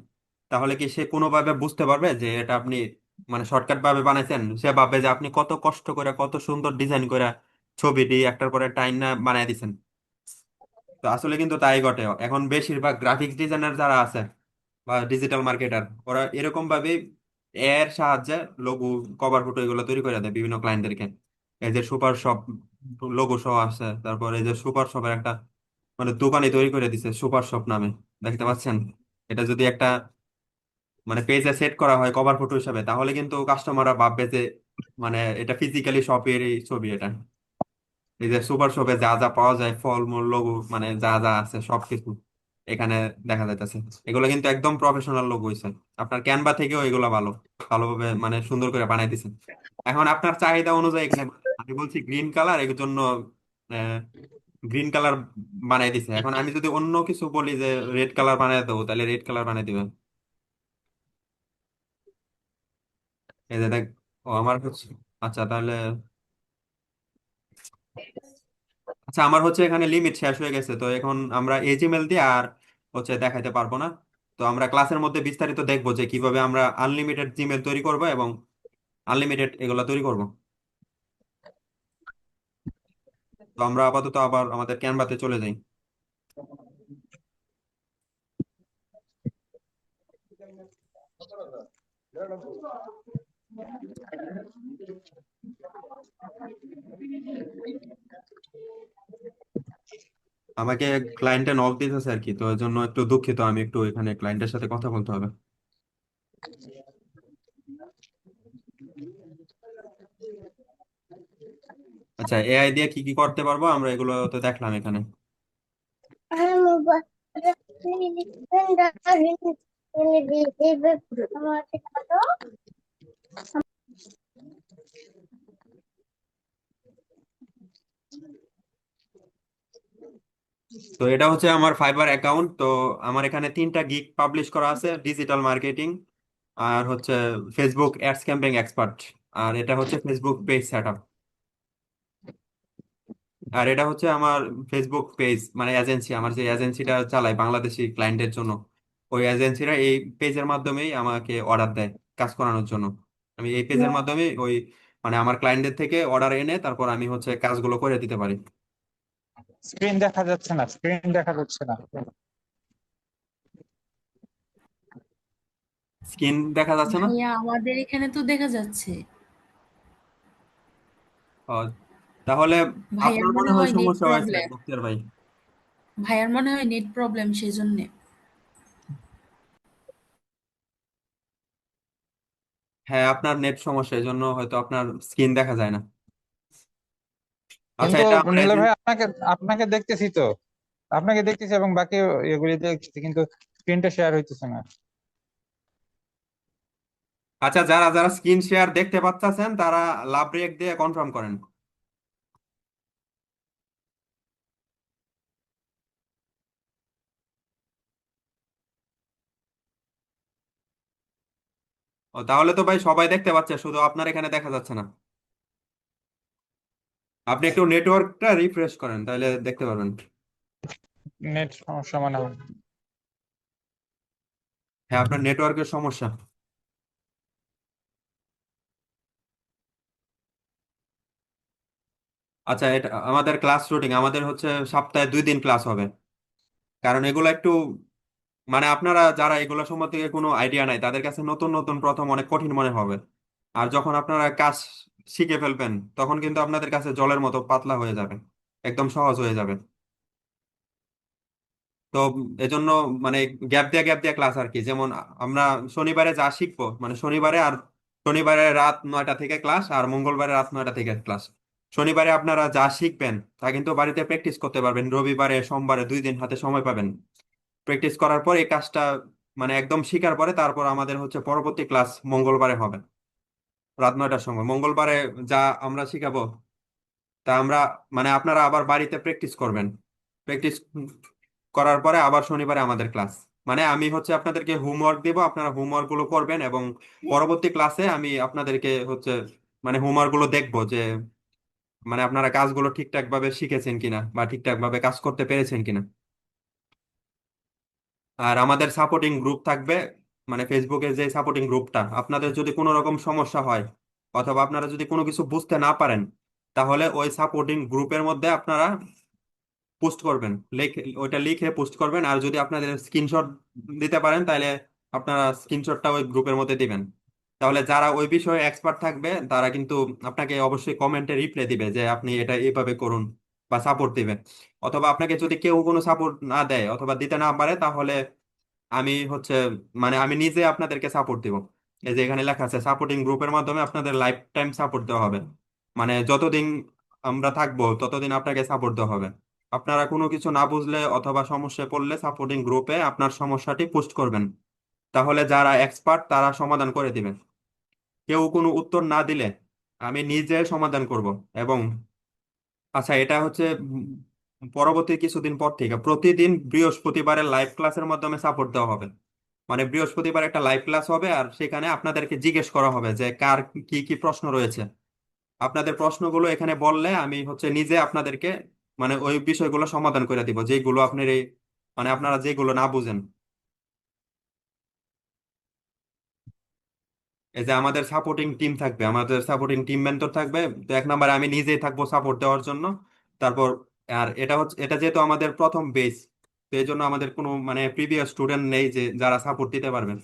তাহলে কি সে কোনোভাবে বুঝতে পারবে যে এটা আপনি মানে শর্টকাট ভাবে বানাইছেন? সে ভাববে যে আপনি কত কষ্ট করে কত সুন্দর ডিজাইন করে ছবিটি একটার পরে টাইম না বানায় দিছেন। তো আসলে কিন্তু তাই ঘটে। এখন বেশিরভাগ গ্রাফিক্স ডিজাইনার যারা আছে বা ডিজিটাল মার্কেটার, ওরা এরকম ভাবে এর সাহায্যে লোগো, কভার ফটো এগুলো তৈরি করে দেয় বিভিন্ন ক্লায়েন্টদেরকে। এই যে সুপার শপ লোগো সহ আছে। তারপর এই যে সুপার শপের একটা মানে দোকানে তৈরি করে দিছে সুপার শপ নামে, দেখতে পাচ্ছেন? এটা যদি একটা মানে পেজে সেট করা হয় কভার ফটো হিসাবে, তাহলে কিন্তু কাস্টমাররা ভাববে যে মানে এটা ফিজিক্যালি শপের ছবি এটা। এই যে সুপার শপে যা যা পাওয়া যায়, ফলমূল, লঘু, মানে যা যা আছে সবকিছু এখানে দেখা যাইতেছে। এগুলো কিন্তু একদম প্রফেশনাল লোগো হইছে। আপনার ক্যানভা থেকেও এগুলো ভালো, ভালোভাবে মানে সুন্দর করে বানাই দিছেন। এখন আপনার চাহিদা অনুযায়ী এখানে আমি বলছি গ্রিন কালার, এর জন্য গ্রিন কালার বানাই দিছে। এখন আমি যদি অন্য কিছু বলি যে রেড কালার বানাই দেবো, তাহলে রেড কালার বানাই দিবেন। এই যে দেখ, ও আমার হচ্ছে, আচ্ছা তাহলে, আচ্ছা আমার হচ্ছে এখানে লিমিট শেষ হয়ে গেছে, তো এখন আমরা এইচটিএমএল দিয়ে আর হচ্ছে দেখাইতে পারবো না। তো আমরা ক্লাসের মধ্যে বিস্তারিত দেখবো যে কিভাবে আমরা আনলিমিটেড জিমেল তৈরি করব এবং আনলিমিটেড এগুলা তৈরি করব। তো আমরা আপাতত আবার আমাদের ক্যানভাতে চলে যাই। আমাকে ক্লায়েন্টে নক দিতেছে আর কি, তো এর জন্য একটু দুঃখিত, আমি একটু এখানে ক্লায়েন্টের সাথে কথা বলতে হবে। আচ্ছা, এআই দিয়ে কি কি করতে পারবো আমরা, এগুলো তো দেখলাম এখানে। তো এটা হচ্ছে আমার ফাইবার অ্যাকাউন্ট। তো আমার এখানে 3টা গিগ পাবলিশ করা আছে, ডিজিটাল মার্কেটিং, আর হচ্ছে ফেসবুক অ্যাডস ক্যাম্পেইন এক্সপার্ট, আর এটা হচ্ছে ফেসবুক পেজ সেটআপ। আর এটা হচ্ছে আমার ফেসবুক পেজ, মানে এজেন্সি, আমার যে এজেন্সিটা চালাই বাংলাদেশি ক্লায়েন্টের জন্য, ওই এজেন্সিরা এই পেজের মাধ্যমেই আমাকে অর্ডার দেয় কাজ করানোর জন্য। আমি এই পেজের মাধ্যমে ওই মানে আমার ক্লায়েন্টদের থেকে অর্ডার এনে তারপর আমি হচ্ছে কাজগুলো করে দিতে পারি। স্ক্রিন দেখা যাচ্ছে না, স্ক্রিন দেখা যাচ্ছে না। স্ক্রিন দেখা যাচ্ছে না? ভাইয়া আমাদের এখানে তো দেখা যাচ্ছে। ও, তাহলে ভাইয়ার আপনার মনে মনে হয় হয় নেট সমস্যা হয়েছে প্রবলেম। মুক্তিয়ার ভাই। ভাইয়ার মনে হয় নেট প্রবলেম সেই জন্যে। হ্যাঁ, আপনার নেট সমস্যা, এই জন্য হয়তো আপনার স্ক্রিন দেখা যায় না। আচ্ছা, কিন্তু এটা আমার নীলা এজেন্ট। ভাই, আপনাকে আপনাকে দেখতেছি তো, আপনাকে দেখতেছি এবং বাকি এগুলি দেখতেছি, কিন্তু স্ক্রিনটা শেয়ার হইতেছে না। আচ্ছা, যারা যারা স্ক্রিন শেয়ার দেখতে পাচ্ছেন তারা লাভ রেক দিয়ে কনফার্ম করেন। ও, তাহলে তো ভাই সবাই দেখতে পাচ্ছে, শুধু আপনার এখানে দেখা যাচ্ছে না। আপনি একটু নেটওয়ার্কটা রিফ্রেশ করেন, তাহলে দেখতে পারবেন। নেট সমস্যা মনে হয়। হ্যাঁ, আপনার নেটওয়ার্কের সমস্যা। আচ্ছা, এটা আমাদের ক্লাস রুটিন, আমাদের হচ্ছে সপ্তাহে 2 দিন ক্লাস হবে। কারণ এগুলো একটু মানে আপনারা যারা এগুলো সম্বন্ধে কোনো আইডিয়া নাই তাদের কাছে নতুন নতুন প্রথম অনেক কঠিন মনে হবে। আর যখন আপনারা কাজ শিখে ফেলবেন তখন কিন্তু আপনাদের কাছে জলের মতো পাতলা হয়ে যাবে, একদম সহজ হয়ে যাবে। তো এজন্য মানে গ্যাপ দিয়ে ক্লাস আর কি। যেমন আমরা শনিবারে যা শিখবো, মানে শনিবারে রাত 9টা থেকে ক্লাস, আর মঙ্গলবারে রাত 9টা থেকে ক্লাস। শনিবারে আপনারা যা শিখবেন তা কিন্তু বাড়িতে প্র্যাকটিস করতে পারবেন, রবিবারে সোমবারে 2 দিন হাতে সময় পাবেন। প্র্যাকটিস করার পর এই কাজটা মানে একদম শিখার পরে তারপর আমাদের হচ্ছে পরবর্তী ক্লাস মঙ্গলবারে হবে রাত 9টার সময়। মঙ্গলবারে যা আমরা শিখাবো তা আমরা মানে আপনারা আবার বাড়িতে প্র্যাকটিস করবেন। প্র্যাকটিস করার পরে আবার শনিবারে আমাদের ক্লাস। মানে আমি হচ্ছে আপনাদেরকে হোমওয়ার্ক দেব, আপনারা হোমওয়ার্ক গুলো করবেন, এবং পরবর্তী ক্লাসে আমি আপনাদেরকে হচ্ছে মানে হোমওয়ার্ক গুলো দেখবো যে মানে আপনারা কাজগুলো ঠিকঠাক ভাবে শিখেছেন কিনা বা ঠিকঠাক ভাবে কাজ করতে পেরেছেন কিনা। আর আমাদের সাপোর্টিং গ্রুপ থাকবে, মানে ফেসবুকের যে সাপোর্টিং গ্রুপটা, আপনাদের যদি কোনো রকম সমস্যা হয় অথবা আপনারা যদি কোনো কিছু বুঝতে না পারেন, তাহলে ওই সাপোর্টিং গ্রুপের মধ্যে আপনারা পোস্ট করবেন, ওইটা লিখে পোস্ট করবেন। আর যদি আপনাদের স্ক্রিনশট দিতে পারেন তাহলে আপনারা স্ক্রিনশটটা ওই গ্রুপের মধ্যে দিবেন। তাহলে যারা ওই বিষয়ে এক্সপার্ট থাকবে তারা কিন্তু আপনাকে অবশ্যই কমেন্টে রিপ্লাই দিবে যে আপনি এটা এইভাবে করুন, বা সাপোর্ট দিবে। অথবা আপনাকে যদি কেউ কোনো সাপোর্ট না দেয় অথবা দিতে না পারে, তাহলে আমি হচ্ছে মানে আমি নিজে আপনাদেরকে সাপোর্ট দিব। এই যে এখানে লেখা আছে সাপোর্টিং গ্রুপের মাধ্যমে আপনাদের লাইফ টাইম সাপোর্ট দেওয়া হবে, মানে যতদিন আমরা থাকবো ততদিন আপনাকে সাপোর্ট দেওয়া হবে। আপনারা কোনো কিছু না বুঝলে অথবা সমস্যায় পড়লে সাপোর্টিং গ্রুপে আপনার সমস্যাটি পোস্ট করবেন, তাহলে যারা এক্সপার্ট তারা সমাধান করে দিবেন। কেউ কোনো উত্তর না দিলে আমি নিজে সমাধান করব। এবং আচ্ছা, এটা হচ্ছে পরবর্তী কিছুদিন পর থেকে প্রতিদিন বৃহস্পতিবারের লাইভ ক্লাসের মাধ্যমে সাপোর্ট দেওয়া হবে। মানে বৃহস্পতিবার একটা লাইভ ক্লাস হবে, আর সেখানে আপনাদেরকে জিজ্ঞেস করা হবে যে কার কি কি প্রশ্ন রয়েছে। আপনাদের প্রশ্নগুলো এখানে বললে আমি হচ্ছে নিজে আপনাদেরকে মানে ওই বিষয়গুলো সমাধান করে দিব, যেগুলো আপনার এই মানে আপনারা যেগুলো না বুঝেন। এই যে আমাদের সাপোর্টিং টিম থাকবে, আমাদের সাপোর্টিং টিম মেন্টর থাকবে। তো এক নম্বরে আমি নিজেই থাকবো সাপোর্ট দেওয়ার জন্য। তারপর আর এটা হচ্ছে, এটা যেহেতু আমাদের প্রথম বেস, তো এই জন্য আমাদের কোনো মানে প্রিভিয়াস স্টুডেন্ট নেই যে যারা সাপোর্ট দিতে পারবেন।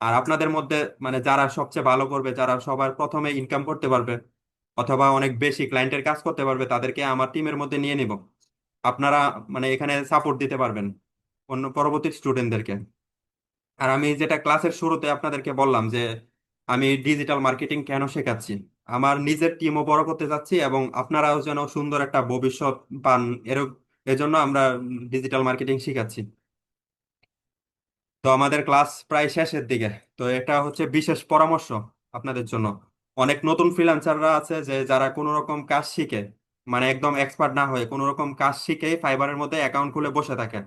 আর আপনাদের মধ্যে মানে যারা সবচেয়ে ভালো করবে, যারা সবার প্রথমে ইনকাম করতে পারবে অথবা অনেক বেশি ক্লায়েন্টের কাজ করতে পারবে, তাদেরকে আমার টিমের মধ্যে নিয়ে নিব। আপনারা মানে এখানে সাপোর্ট দিতে পারবেন অন্য পরবর্তী স্টুডেন্টদেরকে। আর আমি যেটা ক্লাসের শুরুতে আপনাদেরকে বললাম যে আমি ডিজিটাল মার্কেটিং কেন শেখাচ্ছি, আমার নিজের টিমও বড় করতে যাচ্ছি এবং আপনারাও যেন সুন্দর একটা ভবিষ্যৎ পান, এরকম এজন্য আমরা ডিজিটাল মার্কেটিং শিখাচ্ছি। তো আমাদের ক্লাস প্রায় শেষের দিকে। তো এটা হচ্ছে বিশেষ পরামর্শ আপনাদের জন্য। অনেক নতুন ফ্রিল্যান্সাররা আছে যে যারা কোনো রকম কাজ শিখে, মানে একদম এক্সপার্ট না হয়ে কোনো রকম কাজ শিখে ফাইবারের মধ্যে অ্যাকাউন্ট খুলে বসে থাকে,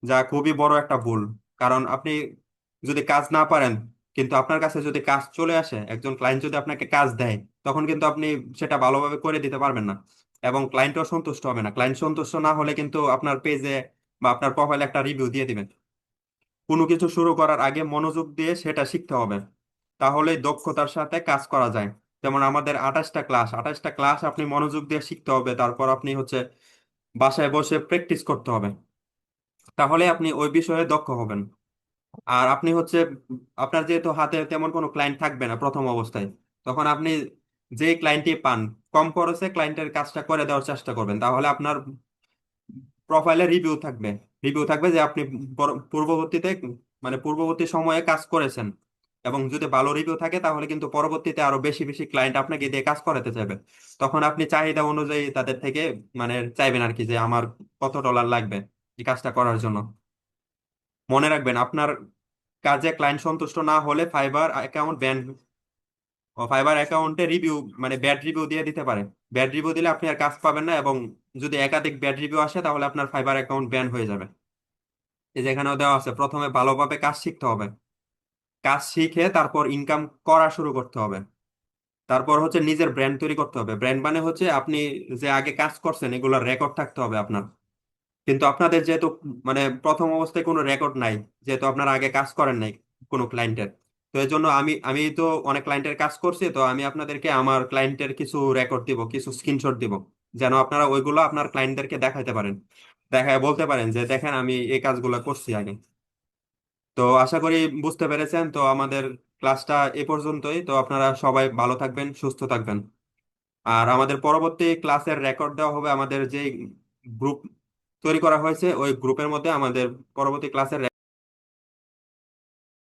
যা খুবই বড় একটা ভুল। কারণ আপনি যদি কাজ না পারেন, কিন্তু আপনার কাছে যদি কাজ চলে আসে, একজন ক্লায়েন্ট যদি আপনাকে কাজ দেয়, তখন কিন্তু আপনি সেটা ভালোভাবে করে দিতে পারবেন না এবং ক্লায়েন্টও সন্তুষ্ট হবে না। ক্লায়েন্ট সন্তুষ্ট না হলে কিন্তু আপনার পেজে বা আপনার প্রোফাইলে একটা রিভিউ দিয়ে দিবেন। কোনো কিছু শুরু করার আগে মনোযোগ দিয়ে সেটা শিখতে হবে, তাহলেই দক্ষতার সাথে কাজ করা যায়। যেমন আমাদের 28টা ক্লাস আপনি মনোযোগ দিয়ে শিখতে হবে, তারপর আপনি হচ্ছে বাসায় বসে প্র্যাকটিস করতে হবে, তাহলে আপনি ওই বিষয়ে দক্ষ হবেন। আর আপনি হচ্ছে আপনার যেহেতু হাতে তেমন কোনো ক্লায়েন্ট থাকবে না প্রথম অবস্থায়, তখন আপনি যে ক্লায়েন্টই পান কম খরচে ক্লায়েন্টের কাজটা করে দেওয়ার চেষ্টা করবেন, তাহলে আপনার প্রোফাইলে রিভিউ থাকবে যে আপনি পূর্ববর্তীতে মানে পূর্ববর্তী সময়ে কাজ করেছেন। এবং যদি ভালো রিভিউ থাকে তাহলে কিন্তু পরবর্তীতে আরো বেশি বেশি ক্লায়েন্ট আপনাকে দিয়ে কাজ করাতে চাইবে। তখন আপনি চাহিদা অনুযায়ী তাদের থেকে মানে চাইবেন আর কি, যে আমার কত ডলার লাগবে এই কাজটা করার জন্য। মনে রাখবেন, আপনার কাজে ক্লায়েন্ট সন্তুষ্ট না হলে ফাইবার অ্যাকাউন্টে রিভিউ মানে ব্যাড রিভিউ দিয়ে দিতে পারে। ব্যাড রিভিউ দিলে আপনি আর কাজ পাবেন না, এবং যদি একাধিক ব্যাড রিভিউ আসে তাহলে আপনার ফাইবার অ্যাকাউন্ট ব্যান হয়ে যাবে। এই যে এখানেও দেওয়া আছে, প্রথমে ভালোভাবে কাজ শিখতে হবে, কাজ শিখে তারপর ইনকাম করা শুরু করতে হবে। তারপর হচ্ছে নিজের ব্র্যান্ড তৈরি করতে হবে। ব্র্যান্ড মানে হচ্ছে আপনি যে আগে কাজ করছেন এগুলোর রেকর্ড থাকতে হবে আপনার। কিন্তু আপনাদের যেহেতু মানে প্রথম অবস্থায় কোনো রেকর্ড নাই, যেহেতু আপনারা আগে কাজ করেন নাই কোনো ক্লায়েন্টের, তো এই জন্য আমি আমি তো অনেক ক্লায়েন্টের কাজ করছি, তো আমি আপনাদেরকে আমার ক্লায়েন্টের কিছু রেকর্ড দিব, কিছু স্ক্রিনশট দিব, যেন আপনারা ওইগুলো আপনার ক্লায়েন্টদেরকে দেখাইতে পারেন, দেখায় বলতে পারেন যে দেখেন আমি এই কাজগুলো করছি আগে। তো আশা করি বুঝতে পেরেছেন। তো আমাদের ক্লাসটা এ পর্যন্তই। তো আপনারা সবাই ভালো থাকবেন, সুস্থ থাকবেন। আর আমাদের পরবর্তী ক্লাসের রেকর্ড দেওয়া হবে আমাদের যে গ্রুপ তৈরি করা হয়েছে, ওই গ্রুপের মধ্যে আমাদের পরবর্তী ক্লাসের